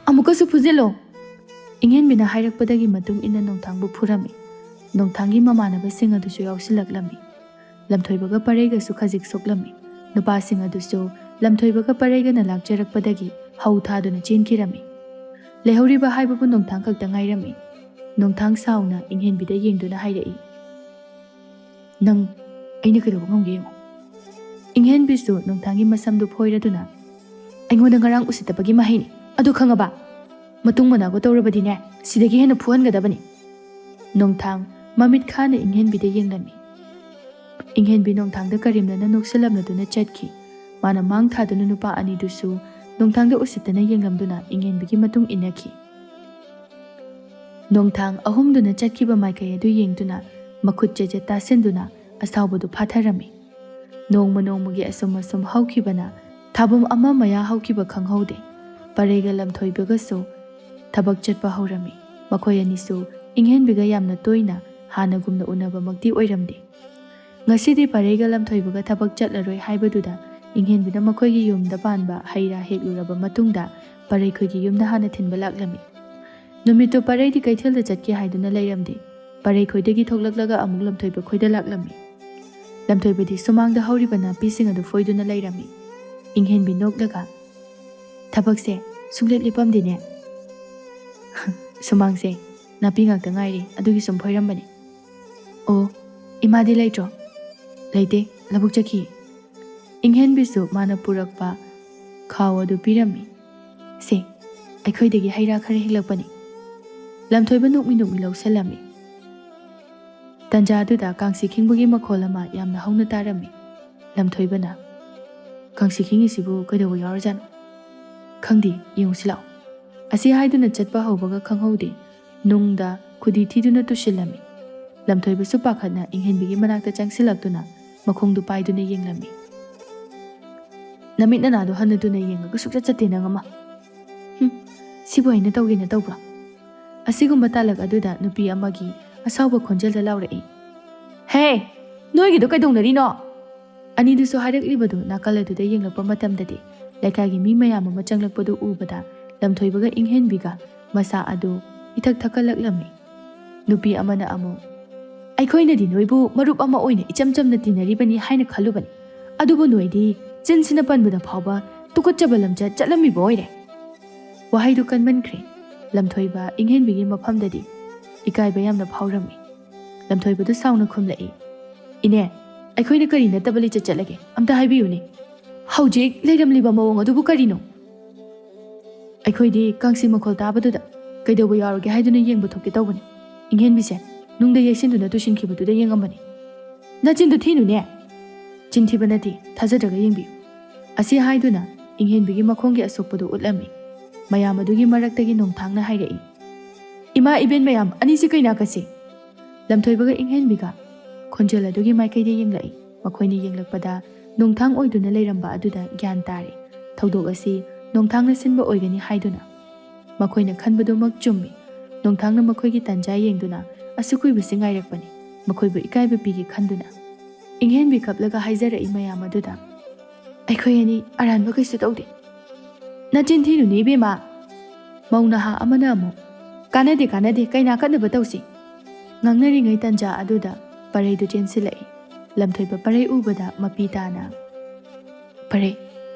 "ꯑꯃꯨꯛꯀꯁꯨ ꯐꯨꯖꯤꯜꯂꯣ!" ꯏꯪꯍꯦꯟꯕꯤꯅ ꯍꯥꯏꯔꯛꯄꯗꯒꯤ ꯃꯇꯨꯡ ꯏꯟꯅ ꯅꯣꯡꯊꯥꯡꯕꯨ ꯐꯨꯔꯝꯃꯤ꯫ ꯅꯣꯡꯊꯥꯡꯒꯤ ꯃꯃꯥꯟꯅꯕꯁꯤꯡ ꯑꯗꯨꯁꯨ ꯌꯥꯎꯁꯤꯜꯂꯛꯂꯝꯃꯤ꯫ ꯂꯝꯊꯣꯏꯕꯒ ꯄꯔꯩꯒꯁꯨ ꯈꯖꯤꯛ ꯁꯣꯛꯂꯝꯃꯤ꯫ ꯅꯨꯄꯥꯁꯤꯡ ꯑꯗꯨꯁꯨ ꯂꯝꯊꯣꯏꯕꯒ ꯄꯔꯩꯒꯅ ꯂꯥꯛꯆꯔꯛꯄꯗꯒꯤ ꯍꯧ ꯊꯥꯗꯨꯅ ꯆꯦꯟꯈꯤꯔꯝꯃꯤ꯫ ꯂꯩꯍꯧꯔꯤꯕ ꯍꯥꯏꯕꯕꯨ ꯅꯣꯡꯊꯥꯡ ꯈꯛꯇ ꯉꯥꯏꯔꯝꯃꯤ꯫ ꯅꯣꯡꯊꯥꯡ ꯁꯥꯎꯅ ꯏꯪꯍꯦꯟꯕꯤꯗ ꯌꯦꯡꯗꯨꯅ ꯍꯥꯏꯔꯛꯏ, "ꯅꯪ ꯑꯩꯅ ꯀꯩꯗꯧꯕ ꯉꯝꯒꯦ ꯌꯦꯡꯉꯨ." ꯏꯪꯍꯦꯟꯕꯤꯁꯨ ꯅꯣꯡꯊꯥꯡꯒꯤ ꯃꯁꯝꯗꯨ ꯐꯣꯏꯔꯗꯨꯅ "ꯑꯩꯉꯣꯟꯗ ꯉꯔꯥꯡ ꯎꯁꯤꯠꯇꯕꯒꯤ ꯃꯍꯩꯅꯤ, ꯑꯗꯨ ꯈꯪꯉꯕ? ꯃꯇꯨꯡ ꯃꯅꯥꯎꯒ ꯇꯧꯔꯕꯗꯤꯅꯦ, ꯁꯤꯗꯒꯤ ꯍꯦꯟꯅ ꯐꯨꯍꯟꯒꯗꯕꯅꯤ." ꯅꯣꯡꯊꯥꯡ ꯃꯃꯤꯠ ꯈꯥꯅ ꯏꯪꯍꯦꯟꯕꯤꯗ ꯌꯦꯡꯂꯝꯃꯤ꯫ ꯏꯪꯍꯦꯟꯕꯤ ꯅꯣꯡꯊꯥꯡꯗ ꯀꯔꯦꯝꯅꯅ ꯅꯣꯛꯁꯤꯜꯂꯝꯂꯗꯨꯅ ꯆꯠꯈꯤ꯫ ꯃꯥꯅ ꯃꯥꯡ ꯊꯥꯗꯨꯅ ꯅꯨꯄꯥ ꯑꯅꯤꯗꯨꯁꯨ ꯅꯣꯡꯊꯥꯡꯗ ꯎꯁꯤꯠꯇꯅ ꯌꯦꯡꯂꯝꯗꯨꯅ ꯏꯪꯍꯦꯟꯕꯤꯒꯤ ꯃꯇꯨꯡ ꯏꯟꯅꯈꯤ꯫ ꯅꯣꯡꯊꯥꯡ ꯑꯍꯨꯝꯗꯨꯅ ꯆꯠꯈꯤꯕ ꯃꯥꯏꯀꯩ ꯑꯗꯨ ꯌꯦꯡꯗꯨꯅ ꯃꯈꯨꯠ ꯆꯦꯖꯦꯠ ꯇꯥꯁꯤꯟꯗꯨꯅ ꯑꯁꯥꯎꯕꯗꯨ ꯐꯥꯊꯔꯝꯃꯤ꯫ ꯅꯣꯡꯃ ꯅꯣꯡꯃꯒꯤ ꯑꯁꯨꯝ ꯑꯁꯨꯝ ꯍꯧꯈꯤꯕꯅ ꯊꯥꯕꯨꯝ ꯑꯃ ꯃꯌꯥ ꯍꯧꯈꯤꯕ ꯈꯪꯍꯧꯗꯦ꯫ ꯄꯔꯩꯒ ꯂꯝꯊꯣꯏꯕꯒꯁꯨ ꯊꯕꯛ ꯆꯠꯄ ꯍꯧꯔꯝꯃꯤ꯫ ꯃꯈꯣꯏ ꯑꯅꯤꯁꯨ ꯏꯪꯍꯦꯟꯕꯤꯒ ꯌꯥꯝꯅ ꯇꯣꯏꯅ ꯍꯥꯟꯅꯒꯨꯝꯅ ꯎꯅꯕꯃꯛꯇꯤ ꯑꯣꯏꯔꯝꯗꯦ꯫ ꯉꯁꯤꯗꯤ ꯄꯔꯩꯒ ꯂꯝꯊꯣꯏꯕꯒ ꯊꯕꯛ ꯆꯠꯂꯔꯣꯏ ꯍꯥꯏꯕꯗꯨꯗ ꯏꯪꯍꯦꯟꯕꯤꯅ ꯃꯈꯣꯏꯒꯤ ꯌꯨꯝꯗ ꯄꯥꯟꯕ ꯍꯩ ꯔꯥ ꯍꯦꯛꯂꯨꯔꯕ ꯃꯇꯨꯡꯗ ꯄꯔꯩꯈꯣꯏꯒꯤ ꯌꯨꯝꯗ ꯍꯥꯟꯅ ꯊꯤꯟꯕ ꯂꯥꯛꯂꯝꯃꯤ꯫ ꯅꯨꯃꯤꯠꯇꯨ ꯄꯔꯩꯗꯤ ꯀꯩꯊꯦꯜꯗ ꯆꯠꯀꯦ ꯍꯥꯏꯗꯨꯅ ꯂꯩꯔꯝꯗꯦ꯫ ꯄꯔꯩꯈꯣꯏꯗꯒꯤ ꯊꯣꯛꯂꯛꯂꯒ ꯑꯃꯨꯛ ꯂꯝꯊꯣꯏꯕ ꯈꯣꯏꯗ ꯂꯥꯛꯂꯝꯃꯤ꯫ ꯂꯝꯊꯣꯏꯕꯗꯤ ꯁꯨꯃꯥꯡꯗ ꯍꯧꯔꯤꯕ ꯅꯥꯄꯤꯁꯤꯡ ꯑꯗꯨ ꯐꯣꯏꯗꯨꯅ ꯂꯩꯔꯝꯃꯤ꯫ ꯏꯪꯍꯦꯟꯕꯤ ꯅꯣꯛꯂꯒ "ꯊꯕꯛꯁꯦ ꯁꯨꯡꯂꯦꯞ ꯂꯦꯞꯄꯝꯗꯦꯅꯦ." "ꯁꯨꯃꯥꯡꯁꯦ ꯅꯥꯄꯤ ꯉꯥꯛꯇ ꯉꯥꯏꯔꯤ, ꯑꯗꯨꯒꯤ ꯁꯨꯝ ꯐꯣꯏꯔꯝꯕꯅꯤ." "ꯑꯣ, ꯏꯃꯥꯗꯤ ꯂꯩꯇ꯭ꯔꯣ?" "ꯂꯩꯇꯦ, ꯂꯧꯕꯨꯛ ꯆꯠꯈꯤ." ꯏꯪꯍꯦꯟꯕꯤꯁꯨ ꯃꯥꯅ ꯄꯨꯔꯛꯄ ꯈꯥꯎ ꯑꯗꯨ ꯄꯤꯔꯝꯃꯤ꯫ "ꯁꯦ, ꯑꯩꯈꯣꯏꯗꯒꯤ ꯍꯩ ꯔꯥ ꯈꯔ ꯍꯦꯛꯂꯛꯄꯅꯤ." ꯂꯝꯊꯣꯏꯕ ꯅꯣꯛꯃꯤ ꯅꯣꯛꯃꯤ ꯂꯧꯁꯤꯜꯂꯝꯃꯤ꯫ ꯇꯟꯖꯥꯗꯨꯗ ꯀꯥꯡꯁꯤ ꯈꯤꯡꯕꯒꯤ ꯃꯈꯣꯜ ꯑꯃ ꯌꯥꯝꯅ ꯍꯧꯅ ꯇꯥꯔꯝꯃꯤ꯫ ꯂꯝꯊꯣꯏꯕꯅ "ꯀꯥꯡꯁꯤ ꯈꯤꯡꯉꯤꯁꯤꯕꯨ ꯀꯩꯗꯧꯕ ꯌꯥꯎꯔꯖꯥꯠꯅꯣ? ꯈꯪꯗꯦ, ꯌꯦꯡꯉꯨꯁꯤ ꯂꯥꯛꯑꯣ." ꯑꯁꯤ ꯍꯥꯏꯗꯨꯅ ꯆꯠꯄ ꯍꯧꯕꯒ ꯈꯪꯍꯧꯗꯦ ꯅꯨꯡꯗ ꯈꯨꯗꯤ ꯊꯤꯗꯨꯅ ꯇꯨꯁꯤꯜꯂꯝꯃꯤ꯫ ꯂꯝꯊꯣꯏꯕꯁꯨ ꯄꯥꯈꯠꯅ ꯏꯪꯍꯦꯟꯕꯤꯒꯤ ꯃꯅꯥꯛꯇ ꯆꯪꯁꯤꯜꯂꯛꯇꯨꯅ ꯃꯈꯣꯡꯗꯨ パꯏꯗꯨꯅ ꯌꯦꯡꯂꯝꯃꯤ꯫ "ꯅꯃꯤꯠ ꯅꯅꯥꯗꯣ ꯍꯟꯅꯗꯨꯅ ꯌꯦꯡꯉꯒ ꯁꯨꯛꯆꯠ ꯆꯠꯇꯦ ꯅꯪ ꯑꯃ." "ꯁꯤꯕꯨ ꯑꯩꯅ ꯇꯧꯒꯦꯅ ꯇꯧꯕ꯭ꯔꯣ?" ꯑꯁꯤꯒꯨꯝꯕ ꯇꯥꯂꯛ ꯑꯗꯨꯗ ꯅꯨꯄꯤ ꯑꯃꯒꯤ ꯑꯁꯥꯎꯕ ꯈꯣꯟꯖꯦꯜꯗ ꯂꯥꯎꯔꯛꯏ, "ꯍꯦ, ꯅꯣꯏꯒꯤꯗꯣ ꯀꯩꯗꯧꯅꯔꯤꯅꯣ?" ꯑꯅꯤꯗꯨꯁꯨ ꯍꯥꯏꯔꯛꯂꯤꯕꯗꯨ ꯅꯥꯀꯜ ꯑꯗꯨꯗ ꯌꯦꯡꯂꯛꯄ ꯃꯇꯝꯗꯗꯤ ꯂꯩꯀꯥꯏꯒꯤ ꯃꯤ ꯃꯌꯥꯝ ꯑꯃ ꯆꯪꯂꯛꯄꯗꯨ ꯎꯕꯗ ꯂꯝꯊꯣꯏꯕꯒ ꯏꯪꯍꯦꯟꯕꯤꯒ ꯃꯁꯥ ꯑꯗꯨ ꯏꯊꯛ ꯊꯛꯀꯠꯂꯛꯂꯝꯃꯤ꯫ ꯅꯨꯄꯤ ꯑꯃꯅ ꯑꯃꯨꯛ ꯑꯩꯈꯣꯏꯅꯗꯤ ꯅꯣꯏꯕꯨ ꯃꯔꯨꯞ ꯑꯃ ꯑꯣꯏꯅ ꯏꯆꯝ ꯆꯝꯅ ꯇꯤꯟꯅꯔꯤꯕꯅꯤ ꯍꯥꯏꯅ ꯈꯜꯂꯨꯕꯅꯤ, ꯑꯗꯨꯕꯨ ꯅꯣꯏꯗꯤ ꯆꯤꯟꯁꯤꯅ ꯄꯟꯕꯗ ꯐꯥꯎꯕ ꯇꯨꯀꯠꯆꯕ ꯂꯝꯆꯠ ꯆꯠꯂꯝꯃꯤꯕ ꯑꯣꯏꯔꯦ꯫ ꯋꯥꯍꯩꯗꯨ ꯀꯟꯃꯟꯈ꯭ꯔꯦ꯫ ꯂꯝꯊꯣꯏꯕ ꯏꯪꯍꯦꯟꯕꯤꯒꯤ ꯃꯐꯝꯗꯗꯤ ꯏꯀꯥꯏꯕ ꯌꯥꯝꯅ ꯐꯥꯎꯔꯝꯃꯤ꯫ ꯂꯝꯊꯣꯏꯕꯗꯨ ꯁꯥꯎꯅ ꯈꯨꯝꯂꯛꯏ, ꯏꯅꯦ, ꯑꯩꯈꯣꯏꯅ ꯀꯔꯤ ꯅꯠꯇꯕ ꯂꯤꯆꯠ ꯆꯠꯂꯒꯦ? ꯑꯝꯇ ꯍꯥꯏꯕꯤꯌꯨꯅꯦ꯫ ꯍꯧꯖꯤꯛ ꯂꯩꯔꯝꯂꯤꯕ ꯃꯑꯣꯡ ꯑꯗꯨꯕꯨ ꯀꯔꯤꯅꯣ? ꯑꯩꯈꯣꯏꯗꯤ ꯀꯥꯡꯁꯤ ꯃꯈꯣꯜ ꯇꯥꯕꯗꯨꯗ ꯀꯩꯗꯧꯕ ꯌꯥꯎꯔꯒꯦ ꯍꯥꯏꯗꯨꯅ ꯌꯦꯡꯕ ꯊꯣꯛꯀꯦ ꯇꯧꯕꯅꯤ꯫ ꯏꯪꯍꯦꯟꯕꯤꯁꯦ ꯅꯨꯡꯗ ꯌꯩꯁꯤꯟꯗꯨꯅ ꯇꯨꯁꯤꯟꯈꯤꯕꯗꯨꯗ ꯌꯦꯡꯉꯝꯕꯅꯤ꯫ ꯅꯆꯤꯟꯗꯨ ꯊꯤꯅꯨꯅꯦ꯫ ꯆꯤꯟꯊꯤꯕ ꯅꯠꯇꯦ, ꯊꯥꯖꯗ꯭ꯔꯒ ꯌꯦꯡꯕꯤꯌꯨ꯫ ꯑꯁꯤ ꯍꯥꯏꯗꯨꯅ ꯏꯪꯍꯦꯟꯕꯤꯒꯤ ꯃꯈꯣꯡꯒꯤ ꯑꯁꯣꯛꯄꯗꯨ ꯎꯠꯂꯝꯃꯤ꯫ ꯃꯌꯥꯝ ꯑꯗꯨꯒꯤ ꯃꯔꯛꯇꯒꯤ ꯅꯣꯡꯊꯥꯡꯅ ꯍꯥꯏꯔꯛꯏ, ꯏꯃꯥ ꯏꯕꯦꯟ ꯃꯌꯥꯝ, ꯑꯅꯤꯁꯤ ꯀꯩꯅꯥꯀꯁꯤ? ꯂꯝꯊꯣꯏꯕꯒ ꯏꯪꯍꯦꯟꯕꯤꯒ ꯈꯣꯟꯖꯦꯜ ꯑꯗꯨꯒꯤ ꯃꯥꯏꯀꯩꯗ ꯌꯦꯡꯂꯛꯏ꯫ ꯃꯈꯣꯏꯅ ꯌꯦꯡꯂꯛꯄꯗ ꯅꯣꯡꯊꯥꯡ ꯑꯣꯏꯗꯨꯅ ꯂꯩꯔꯝꯕ ꯑꯗꯨꯗ ꯒ꯭ꯌꯥꯟ ꯇꯥꯔꯦ ꯊꯧꯗꯣꯛ ꯑꯁꯤ ꯅꯣꯡꯊꯥꯡꯅ ꯁꯤꯟꯕ ꯑꯣꯏꯒꯅꯤ ꯍꯥꯏꯗꯨꯅ꯫ ꯃꯈꯣꯏꯅ ꯈꯟꯕꯗꯨꯃꯛ ꯆꯨꯝꯃꯤ꯫ ꯅꯣꯡꯊꯥꯡꯅ ꯃꯈꯣꯏꯒꯤ ꯇꯥꯟꯖꯥ ꯌꯦꯡꯗꯨꯅ ꯑꯁꯨꯛ ꯀꯨꯏꯕꯁꯤ ꯉꯥꯏꯔꯛꯄꯅꯤ, ꯃꯈꯣꯏꯕꯨ ꯏꯀꯥꯏꯕ ꯄꯤꯒꯦ ꯈꯟꯗꯨꯅ꯫ ꯏꯪꯍꯦꯟꯕꯤ ꯀꯞꯂꯒ ꯍꯥꯏꯖꯔꯛꯏ ꯃꯌꯥꯝ ꯑꯗꯨꯗ, ꯑꯩꯈꯣꯏ ꯑꯅꯤ ꯑꯔꯥꯟꯕ ꯀꯩꯁꯨ ꯇꯧꯗꯦ꯫ ꯅꯆꯤꯟ ꯊꯤꯅꯨꯅꯦ ꯏꯕꯦꯝꯃ꯫ ꯃꯧ ꯅꯍꯥ ꯑꯃꯅ ꯑꯃꯨꯛ, ꯀꯥꯟꯅꯗꯦ ꯀꯥꯟꯅꯗꯦ, ꯀꯩꯅꯥ ꯀꯠꯅꯕ ꯇꯧꯁꯤ꯫ ꯉꯥꯡꯅꯔꯤꯉꯩ ꯇꯥꯟꯖꯥ ꯑꯗꯨꯗ ꯄꯔꯩꯗꯨ ꯆꯦꯟꯁꯤꯜꯂꯛꯏ꯫ ꯂꯝꯊꯣꯏꯕ ꯄꯔꯩ ꯎꯕꯗ ꯃꯄꯤ ꯇꯥꯅ, ꯄꯔꯩ,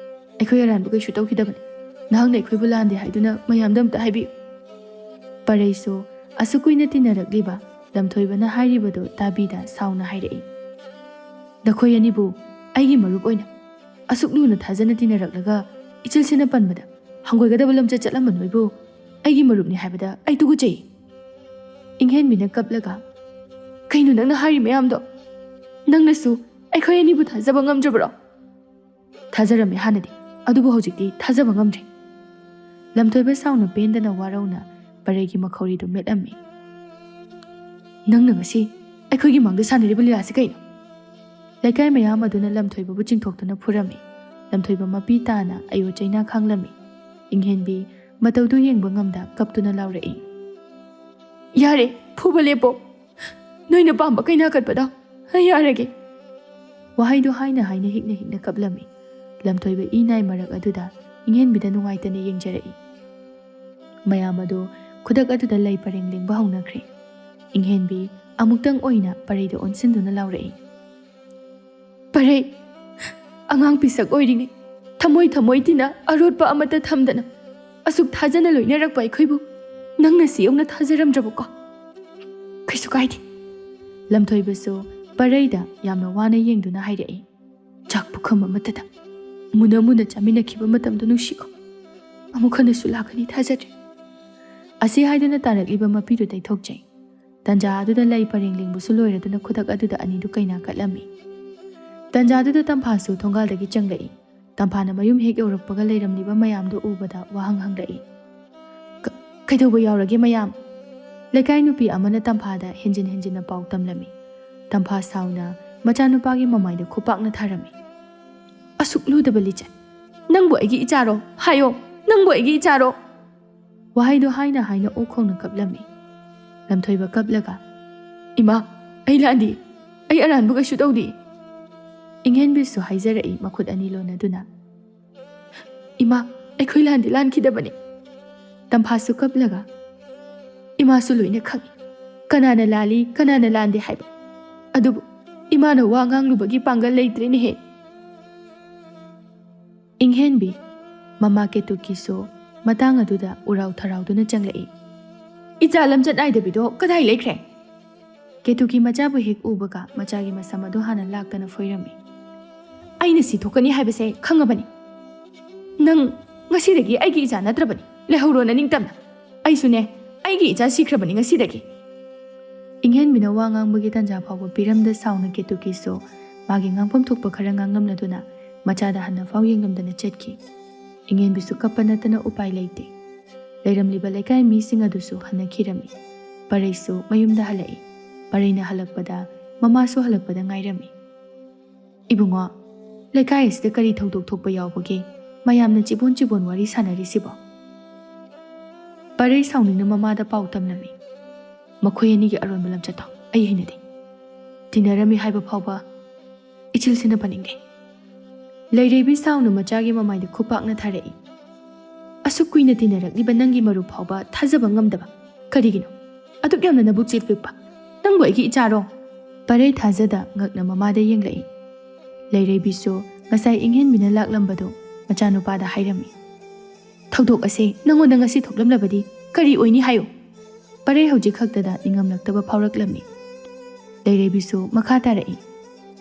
ꯑꯩꯈꯣꯏ ꯑꯔꯥꯟꯕ ꯀꯩꯁꯨ ꯇꯧꯈꯤꯗꯕꯅꯤ꯫ ꯅꯍꯥꯛꯅ ꯑꯩꯈꯣꯏꯕꯨ ꯂꯥꯟꯗꯦ ꯍꯥꯏꯗꯨꯅ ꯃꯌꯥꯝꯗ ꯑꯝꯇ ꯍꯥꯏꯕꯤꯌꯨ꯫ ꯄꯔꯩꯁꯨ ꯑꯁꯨꯛ ꯀꯨꯏꯅ ꯇꯤꯟꯅꯔꯛꯂꯤꯕ ꯂꯝꯊꯣꯏꯕꯅ ꯍꯥꯏꯔꯤꯕꯗꯨ తాꯕꯤꯗ ꯁꯥꯎꯅ ꯍꯥꯏꯔꯛꯏ, ꯅꯈꯣꯏ ꯑꯅꯤꯕꯨ ꯑꯩꯒꯤ ꯃꯔꯨꯞ ꯑꯣꯏꯅ ꯑꯁꯨꯛ ꯂꯨꯅ ꯊꯥꯖꯅ ꯇꯤꯟꯅꯔꯛꯂꯒ ꯏꯆꯤꯜꯁꯤꯅ ꯄꯟꯕꯗ ꯍꯪꯒꯣꯏꯒꯗꯕ ꯂꯝꯆꯠ ꯆꯠꯂꯝꯕ ꯅꯣꯏꯕꯨ ꯑꯩꯒꯤ ꯃꯔꯨꯞꯅꯤ ꯍꯥꯏꯕꯗ ꯑꯩ ꯇꯨꯀꯠꯆꯩ꯫ ꯏꯪꯍꯦꯟꯕꯤꯅ ꯀꯞꯂꯒ, ꯀꯩꯅꯣ ꯅꯪꯅ ꯍꯥꯏꯔꯤ ꯃꯌꯥꯝꯗꯣ? ꯅꯪꯅꯁꯨ ꯑꯩꯈꯣꯏ ꯑꯅꯤꯕꯨ ꯊꯥꯖꯕ ꯉꯝꯗ꯭ꯔꯕ꯭ꯔꯣ? ꯊꯥꯖꯔꯝꯃꯦ ꯍꯥꯟꯅꯗꯤ, ꯑꯗꯨꯕꯨ ꯍꯧꯖꯤꯛꯇꯤ ꯊꯥꯖꯕ ꯉꯝꯗ꯭ꯔꯦ꯫ ꯂꯝꯊꯣꯏꯕ ꯁꯥꯎꯅ ꯄꯦꯟꯗꯅ ꯋꯥꯔꯧꯅ ꯄꯔꯩꯒꯤ ꯃꯈꯧꯔꯤꯗꯨ ꯃꯦꯠꯂꯝꯃꯤ꯫ ꯅꯪꯅ ꯉꯁꯤ ꯑꯩꯈꯣꯏꯒꯤ ꯃꯥꯡꯗ ꯁꯥꯟꯅꯔꯤꯕ ꯂꯤꯂꯥꯁꯤ ꯀꯩꯅꯣ? ꯂꯩꯀꯥꯏ ꯃꯌꯥꯝ ꯑꯗꯨꯅ ꯂꯝꯊꯣꯏꯕꯕꯨ ꯆꯤꯡꯊꯣꯛꯇꯨꯅ ꯐꯨꯔꯝꯃꯤ꯫ ꯂꯝꯊꯣꯏꯕ ꯃꯄꯤ ꯇꯥꯅ ꯑꯌꯣ ꯆꯩꯅꯥ ꯈꯥꯡꯂꯝꯃꯤ꯫ ꯏꯪꯍꯦꯟꯕꯤ ꯃꯇꯧꯗꯨ ꯌꯦꯡꯕ ꯉꯝꯗ ꯀꯞꯇꯨꯅ ꯂꯥꯎꯔꯛꯏ, ꯌꯥꯔꯦ, ꯐꯨꯕ ꯂꯦꯞꯄꯣ꯫ ꯅꯣꯏꯅ ꯄꯥꯝꯕ ꯀꯩꯅꯥ ꯀꯠꯄꯗꯣ ꯑꯩ ꯌꯥꯔꯒꯦ꯫ ꯋꯥꯍꯩꯗꯨ ꯍꯥꯏꯅ ꯍꯥꯏꯅ ꯍꯤꯛꯅ ꯍꯤꯛꯅ ꯀꯞꯂꯝꯃꯤ꯫ ꯂꯝꯊꯣꯏꯕ ꯏꯅꯥꯏ ꯃꯔꯛ ꯑꯗꯨꯗ ꯏꯪꯍꯦꯟꯕꯤꯗ ꯅꯨꯡꯉꯥꯏꯇꯅ ꯌꯦꯡꯖꯔꯛꯏ꯫ ꯃꯌꯥꯝ ꯑꯗꯨ ꯈꯨꯗꯛ ꯑꯗꯨꯗ ꯂꯩ ꯄꯔꯦꯡ ꯂꯦꯡꯕ ꯍꯧꯅꯈ꯭ꯔꯦ꯫ ꯏꯪꯍꯦꯟꯕꯤ ꯑꯃꯨꯛꯇꯪ ꯑꯣꯏꯅ ꯄꯔꯩꯗ ꯑꯣꯟꯁꯤꯟꯗꯨꯅ ꯂꯥꯎꯔꯛꯏ, ꯄꯔꯩ, ꯑꯉꯥꯡ ꯄꯤꯁꯛ ꯑꯣꯏꯔꯤꯉꯩ ꯊꯃꯣꯏ ꯊꯃꯣꯏ ꯇꯤꯅ ꯑꯔꯣꯠꯄ ꯑꯃꯠꯇ ꯊꯝꯗꯅ ꯑꯁꯨꯛ ꯊꯥꯖꯅ ꯂꯣꯏꯅꯔꯛꯄ ꯑꯩꯈꯣꯏꯕꯨ ꯅꯪꯅ ꯁꯤꯌꯧꯅ ꯊꯥꯖꯔꯝꯗ꯭ꯔꯕꯀꯣ? ꯀꯩꯁꯨ ꯀꯥꯏꯗꯦ꯫ ꯂꯝꯊꯣꯏꯕꯁꯨ ꯄꯔꯩꯗ ꯌꯥꯝꯅ ꯋꯥꯅ ꯌꯦꯡꯗꯨꯅ ꯍꯥꯏꯔꯛꯏ, ꯆꯥꯛ ꯄꯨꯈꯝ ꯑꯃꯠꯇꯗ ꯃꯨꯟꯅ ꯃꯨꯟꯅ ꯆꯥꯃꯤꯟꯅꯈꯤꯕ ꯃꯇꯝꯗꯨ ꯅꯨꯡꯁꯤꯀꯣ? ꯑꯃꯨꯛ ꯍꯟꯅꯁꯨ ꯂꯥꯛꯀꯅꯤ ꯊꯥꯖꯗ꯭ꯔꯦ꯫ ꯑꯁꯤ ꯍꯥꯏꯗꯨꯅ ꯇꯥꯔꯛꯂꯤꯕ ꯃꯄꯤꯗꯨ ꯇꯩꯊꯣꯛꯆꯩ꯫ ꯇꯥꯟꯖꯥ ꯑꯗꯨꯗ ꯂꯩ ꯄꯔꯦꯡ ꯂꯦꯡꯕꯁꯨ ꯂꯣꯏꯔꯗꯨꯅ ꯈꯨꯗꯛ ꯑꯗꯨꯗ ꯑꯅꯤꯗꯨ ꯀꯩꯅꯥ ꯀꯠꯂꯝꯃꯤ꯫ ꯇꯥꯟꯖꯥꯗꯨꯗ ꯇꯝꯐꯥꯁꯨ ꯊꯣꯡꯒꯥꯜꯗꯒꯤ ꯆꯪꯂꯛꯏ꯫ ꯇꯝꯐꯥꯅ ꯃꯌꯨꯝ ꯍꯦꯛ ꯌꯧꯔꯛꯄꯒ ꯂꯩꯔꯝꯂꯤꯕ ꯃꯌꯥꯝꯗꯨ ꯎꯕꯗ ꯋꯥꯍꯪ ꯍꯪꯂꯛꯏ, ꯀꯩꯗꯧꯕ ꯌꯥꯎꯔꯒꯦ ꯃꯌꯥꯝ? ꯂꯩꯀꯥꯏ ꯅꯨꯄꯤ ꯑꯃꯅ ꯇꯝꯐꯥꯗ ꯍꯦꯟꯖꯤꯟ ꯍꯦꯟꯖꯤꯟꯅ ꯄꯥꯎ ꯇꯝꯂꯝꯃꯤ꯫ ꯇꯝꯐꯥ ꯁꯥꯎꯅ ꯃꯆꯥꯅꯨꯄꯥꯒꯤ ꯃꯃꯥꯏꯗ ꯈꯨꯄꯥꯛꯅ ꯊꯥꯔꯝꯃꯤ꯫ ꯑꯁꯨꯛ ꯂꯨꯗꯕ ꯂꯤꯆꯠ, ꯅꯪꯕꯨ ꯑꯩꯒꯤ ꯏꯆꯥꯔꯣ? ꯍꯥꯏꯌꯣ, ꯅꯪꯕꯨ ꯑꯩꯒꯤ ꯏꯆꯥꯔꯣ? ꯋꯥꯍꯩꯗꯨ ꯍꯥꯏꯅ ꯍꯥꯏꯅ ꯑꯣꯛꯈꯣꯡꯅ ꯀꯞꯂꯝꯃꯤ꯫ ꯂꯝꯊꯣꯏꯕ ꯀꯞꯂꯒ, ꯏꯃꯥ, ꯑꯩ ꯂꯥꯟꯗꯦ, ꯑꯩ ꯑꯔꯥꯟꯕ ꯀꯩꯁꯨ ꯇꯧꯗꯦ꯫ ꯏꯪꯍꯦꯟꯕꯤꯁꯨ ꯍꯥꯏꯖꯔꯛꯏ ꯃꯈꯨꯠ ꯑꯅꯤ ꯂꯣꯟꯅꯗꯨꯅ, ꯏꯃꯥ, ꯑꯩꯈꯣꯏ ꯂꯥꯟꯗꯤ ꯂꯥꯟꯈꯤꯗꯕꯅꯤ꯫ ꯇꯝꯐꯥꯁꯨ ꯀꯞꯂꯒ, ꯏꯃꯥꯁꯨ ꯂꯣꯏꯅ ꯈꯪꯏ ꯀꯅꯥꯅ ꯂꯥꯜꯂꯤ ꯀꯅꯥꯅ ꯂꯥꯟꯗꯦ ꯍꯥꯏꯕ, ꯑꯗꯨꯕꯨ ꯏꯃꯥꯅ ꯋꯥ ꯉꯥꯡꯂꯨꯕꯒꯤ ꯄꯥꯡꯒꯜ ꯂꯩꯇ꯭ꯔꯦꯅꯦꯍꯦ꯫ ꯏꯪꯍꯦꯟꯕꯤ ꯃꯃꯥ ꯀꯦꯇꯨꯀꯤꯁꯨ ꯃꯇꯥꯡ ꯑꯗꯨꯗ ꯎꯔꯥꯎ ꯊꯔꯥꯎꯗꯨꯅ ꯆꯪꯂꯛꯏ꯫ ꯏꯆꯥ ꯂꯝꯆꯠ ꯅꯥꯏꯗꯕꯤꯗꯣ ꯀꯗꯥꯏ ꯂꯩꯈ꯭ꯔꯦ? ꯀꯦꯇꯨꯀꯤ ꯃꯆꯥꯕꯨ ꯍꯦꯛ ꯎꯕꯒ ꯃꯆꯥꯒꯤ ꯃꯁꯝ ꯑꯗꯨ ꯍꯥꯟꯅ ꯂꯥꯛꯇꯅ ꯐꯣꯏꯔꯝꯃꯤ꯫ ꯑꯩꯅ ꯁꯤ ꯊꯣꯛꯀꯅꯤ ꯍꯥꯏꯕꯁꯦ ꯈꯪꯉꯕꯅꯤ꯫ ꯅꯪ ꯉꯁꯤꯗꯒꯤ ꯑꯩꯒꯤ ꯏꯆꯥ ꯅꯠꯇ꯭ꯔꯕꯅꯤ, ꯂꯩꯍꯧꯔꯣ ꯅꯅꯤꯡꯇꯝꯅ꯫ ꯑꯩꯁꯨꯅꯦ, ꯑꯩꯒꯤ ꯏꯆꯥ ꯁꯤꯈ꯭ꯔꯕꯅꯤ ꯉꯁꯤꯗꯒꯤ꯫ ꯏꯪꯍꯦꯟꯕꯤꯅ ꯋꯥ ꯉꯥꯡꯕꯒꯤ ꯇꯥꯟꯖꯥ ꯐꯥꯎꯕ ꯄꯤꯔꯝꯗ ꯁꯥꯎꯅ ꯀꯦꯇꯨꯀꯤꯁꯨ ꯃꯥꯒꯤ ꯉꯥꯡꯐꯝ ꯊꯣꯛꯄ ꯈꯔ ꯉꯥꯡꯂꯝꯂꯗꯨꯅ ꯃꯆꯥꯗ ꯍꯟꯅꯐꯥꯎ ꯌꯦꯡꯂꯝꯗꯅ ꯆꯠꯈꯤ꯫ ꯏꯪꯍꯦꯟꯕꯤꯁꯨ ꯀꯞꯄ ꯅꯠꯇꯅ ꯎꯄꯥꯏ ꯂꯩꯇꯦ꯫ ꯂꯩꯔꯝꯂꯤꯕ ꯂꯩꯀꯥꯏ ꯃꯤꯁꯤꯡ ꯑꯗꯨꯁꯨ ꯍꯟꯅꯈꯤꯔꯝꯃꯤ꯫ ꯄꯔꯩꯁꯨ ꯃꯌꯨꯝꯗ ꯍꯜꯂꯛꯏ꯫ ꯄꯔꯩꯅ ꯍꯜꯂꯛꯄꯗ ꯃꯃꯥꯁꯨ ꯍꯜꯂꯛꯄꯗ ꯉꯥꯏꯔꯝꯃꯤ꯫ ꯏꯕꯨꯡꯉꯣ, ꯂꯩꯀꯥꯏ ꯑꯁꯤꯗ ꯀꯔꯤ ꯊꯧꯗꯣꯛ ꯊꯣꯛꯄ ꯌꯥꯎꯕꯒꯦ ꯃꯌꯥꯝꯅ ꯆꯤꯕꯣꯟ ꯆꯤꯕꯣꯟ ꯋꯥꯔꯤ ꯁꯥꯟꯅꯔꯤꯁꯤꯕꯣ? ꯄꯔꯩ ꯁꯥꯎꯅꯤꯡꯅ ꯃꯃꯥꯗ ꯄꯥꯎ ꯇꯝꯂꯝꯃꯤ꯫ ꯃꯈꯣꯏ ꯑꯅꯤꯒꯤ ꯑꯔꯣꯟꯕ ꯂꯝꯆꯠꯇꯣ ꯑꯩ ꯍꯩꯅꯗꯦ꯫ ꯇꯤꯟꯅꯔꯝꯃꯤ ꯍꯥꯏꯕ ꯐꯥꯎꯕ ꯏꯆꯤꯜꯁꯤꯅ ꯄꯟꯅꯤꯡꯗꯦ꯫ ꯂꯩꯔꯩꯕꯤ ꯁꯥꯎꯅ ꯃꯆꯥꯒꯤ ꯃꯃꯥꯏꯗ ꯈꯨꯄꯥꯛꯅ ꯊꯥꯔꯛꯏ꯫ ꯑꯁꯨꯛ ꯀꯨꯏꯅ ꯇꯤꯟꯅꯔꯛꯂꯤꯕ ꯅꯪꯒꯤ ꯃꯔꯨꯞ ꯐꯥꯎꯕ ꯊꯥꯖꯕ ꯉꯝꯗꯕ ꯀꯔꯤꯒꯤꯅꯣ? ꯑꯗꯨꯛ ꯌꯥꯝꯅ ꯅꯕꯨꯛ ꯆꯦꯠ ꯄꯤꯛꯄ ꯅꯪꯕꯨ ꯑꯩꯒꯤ ꯏꯆꯥꯔꯣ? ꯄꯔꯩ ꯊꯥꯖꯗ ꯉꯛꯅ ꯃꯃꯥꯗ ꯌꯦꯡꯂꯛꯏ꯫ ꯂꯩꯔꯩꯕꯤꯁꯨ ꯉꯁꯥꯏ ꯏꯪꯍꯦꯟꯕꯤꯅ ꯂꯥꯛꯂꯝꯕꯗꯨ ꯃꯆꯥꯅꯨꯄꯥꯗ ꯍꯥꯏꯔꯝꯃꯤ꯫ ꯊꯧꯗꯣꯛ ꯑꯁꯤ ꯅꯪꯉꯣꯟꯗ ꯉꯁꯤ ꯊꯣꯛꯂꯝꯂꯕꯗꯤ ꯀꯔꯤ ꯑꯣꯏꯅꯤ ꯍꯥꯏꯌꯨ? ꯄꯔꯩ ꯍꯧꯖꯤꯛ ꯈꯛꯇꯗ ꯅꯤꯡꯉꯝꯂꯛꯇꯕ ꯐꯥꯎꯔꯛꯂꯝꯃꯤ꯫ ꯂꯩꯔꯩꯕꯤꯁꯨ ꯃꯈꯥ ꯇꯥꯔꯛꯏ꯫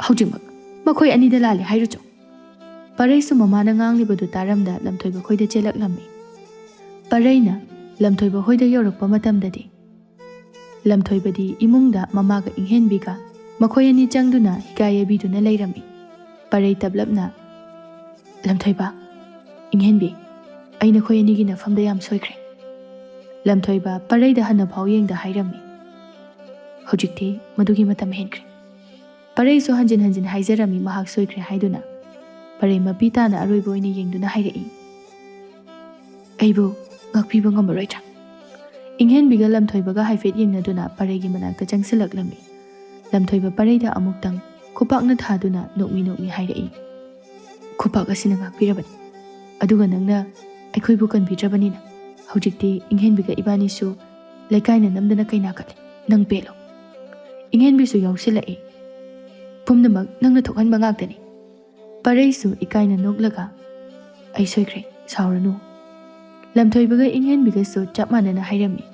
ꯍꯧꯖꯤꯛꯃꯛ ꯃꯈꯣꯏ ꯑꯅꯤꯗ ꯂꯥꯜꯂꯦ ꯍꯥꯏꯔꯨꯆꯣ꯫ ꯄꯔꯩꯁꯨ ꯃꯃꯥꯅ ꯉꯥꯡꯂꯤꯕꯗꯨ ꯇꯥꯔꯝꯗ ꯂꯝꯊꯣꯏꯕ ꯈꯣꯏꯗ ꯆꯦꯜꯂꯛꯂꯝꯃꯤ꯫ ꯄꯔꯩꯅ ꯂꯝꯊꯣꯏꯕ ꯍꯣꯏꯗ ꯌꯧꯔꯛꯄ ꯃꯇꯝꯗꯗꯤ ꯂꯝꯊꯣꯏꯕꯗꯤ ꯏꯃꯨꯡꯗ ꯃꯃꯥꯒ ꯏꯪꯍꯦꯟꯕꯤꯒ ꯃꯈꯣꯏ ꯑꯅꯤ ꯆꯪꯗꯨꯅ ꯍꯤꯒꯥꯌꯦꯕꯤꯗꯨꯅ ꯂꯩꯔꯝꯃꯤ꯫ ꯄꯔꯩ ꯇꯞꯂꯞꯅ ꯂꯝꯊꯣꯏꯕ, ꯏꯪꯍꯦꯟꯕꯤ, ꯑꯩ ꯅꯈꯣꯏ ꯑꯅꯤꯒꯤ ꯅꯐꯝꯗ ꯌꯥꯝ ꯁꯣꯏꯈ꯭ꯔꯦ꯫ ꯂꯝꯊꯣꯏꯕ ꯄꯔꯩꯗ ꯍꯟꯅꯐꯥꯎ ꯌꯦꯡꯗ ꯍꯥꯏꯔꯝꯃꯤ꯫ ꯍꯧꯖꯤꯛꯇꯤ ꯃꯗꯨꯒꯤ ꯃꯇꯝ ꯍꯦꯟꯈ꯭ꯔꯦ꯫ ꯄꯔꯩꯁꯨ ꯍꯟꯖꯤꯟ ꯍꯟꯖꯤꯟ ꯍꯥꯏꯖꯔꯝꯃꯤ ꯃꯍꯥꯛ ꯁꯣꯏꯈ꯭ꯔꯦ ꯍꯥꯏꯗꯨꯅ꯫ ꯄꯔꯩ ꯃꯄꯤ ꯇꯥꯅ ꯑꯔꯣꯏꯕ ꯑꯣꯏꯅ ꯌꯦꯡꯗꯨꯅ ꯍꯥꯏꯔꯛꯏ꯫ ꯑꯩꯕꯨ ꯉꯥꯛꯄꯤꯕ ꯉꯝꯃꯔꯣꯏꯗ꯭ꯔꯥ? ꯏꯪꯍꯦꯟꯕꯤꯒ ꯂꯝꯊꯣꯏꯕꯒ ꯍꯥꯏꯐꯦꯠ ꯌꯦꯡꯅꯗꯨꯅ ꯄꯔꯩꯒꯤ ꯃꯅꯥꯛꯇ ꯆꯪꯁꯤꯜꯂꯛꯂꯝꯃꯤ꯫ ꯂꯝꯊꯣꯏꯕ ꯄꯔꯩꯗ ꯑꯃꯨꯛꯇꯪ ꯈꯨꯄꯥꯛꯅ ꯊꯥꯗꯨꯅ ꯅꯣꯛꯃꯤ ꯅꯣꯛꯃꯤ ꯍꯥꯏꯔꯛꯏ꯫ ꯈꯨꯄꯥꯛ ꯑꯁꯤꯅ ꯉꯥꯛꯄꯤꯔꯕꯅꯤ, ꯑꯗꯨꯒ ꯅꯪꯅ ꯑꯩꯈꯣꯏꯕꯨ ꯀꯟꯕꯤꯗ꯭ꯔꯕꯅꯤꯅ ꯍꯧꯖꯤꯛꯇꯤ ꯏꯪꯍꯦꯟꯕꯤꯒ ꯏꯕꯥꯅꯤꯁꯨ ꯂꯩꯀꯥꯏꯅ ꯅꯝꯗꯅ ꯀꯩꯅꯥ ꯀꯠꯂꯦ꯫ ꯅꯪ ꯄꯦꯜꯂꯣ꯫ ꯏꯪꯍꯦꯟꯕꯤꯁꯨ ꯌꯥꯎꯁꯤꯜꯂꯛꯏ꯫ ꯄꯨꯝꯅꯃꯛ ꯅꯪꯅ ꯊꯣꯛꯍꯟꯕ ꯉꯥꯛꯇꯅꯤ꯫ ꯄꯔꯩꯁꯨ ꯏꯀꯥꯏꯅ ꯅꯣꯛꯂꯒ ꯑꯩ ꯁꯣꯏꯈ꯭ꯔꯦ, ꯁꯥꯎꯔꯅꯨ꯫ ꯂꯝꯊꯣꯏꯕꯒ ꯏꯪꯍꯦꯟꯕꯤꯒꯁꯨ ꯆꯞ ꯃꯥꯟꯅꯅ ꯍꯥꯏꯔꯝꯃꯤ꯫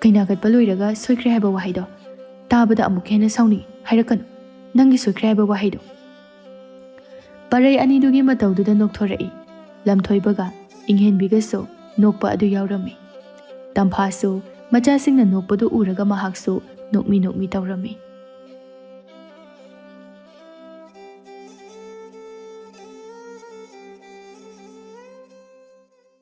ꯀꯩꯅꯥ ꯀꯠꯄ ꯂꯣꯏꯔꯒ ꯁꯣꯏꯈ꯭ꯔꯦ ꯍꯥꯏꯕ ꯋꯥꯍꯩꯗꯣ ꯇꯥꯕꯗ ꯑꯃꯨꯛ ꯍꯦꯟꯅ ꯁꯥꯎꯅꯤꯡꯉꯤ, ꯍꯥꯏꯔꯛꯀꯅꯨ ꯅꯪꯒꯤ ꯁꯣꯏꯈ꯭ꯔꯦ ꯍꯥꯏꯕ ꯋꯥꯍꯩꯗꯣ꯫ ꯄꯔꯩ ꯑꯅꯤꯗꯨꯒꯤ ꯃꯇꯧꯗꯨꯗ ꯅꯣꯛꯊꯣꯔꯛꯏ꯫ ꯂꯝꯊꯣꯏꯕꯒ ꯏꯪꯍꯦꯟꯕꯤꯒꯁꯨ ꯅꯣꯛꯄ ꯑꯗꯨ ꯌꯥꯎꯔꯝꯃꯤ꯫ ꯇꯝꯐꯥꯁꯨ ꯃꯆꯥꯁꯤꯡꯅ ꯅꯣꯛꯄꯗꯨ ꯎꯔꯒ ꯃꯍꯥꯛꯁꯨ ꯅꯣꯛꯃꯤ ꯅꯣꯛꯃꯤ ꯇꯧꯔꯝꯃꯤ꯫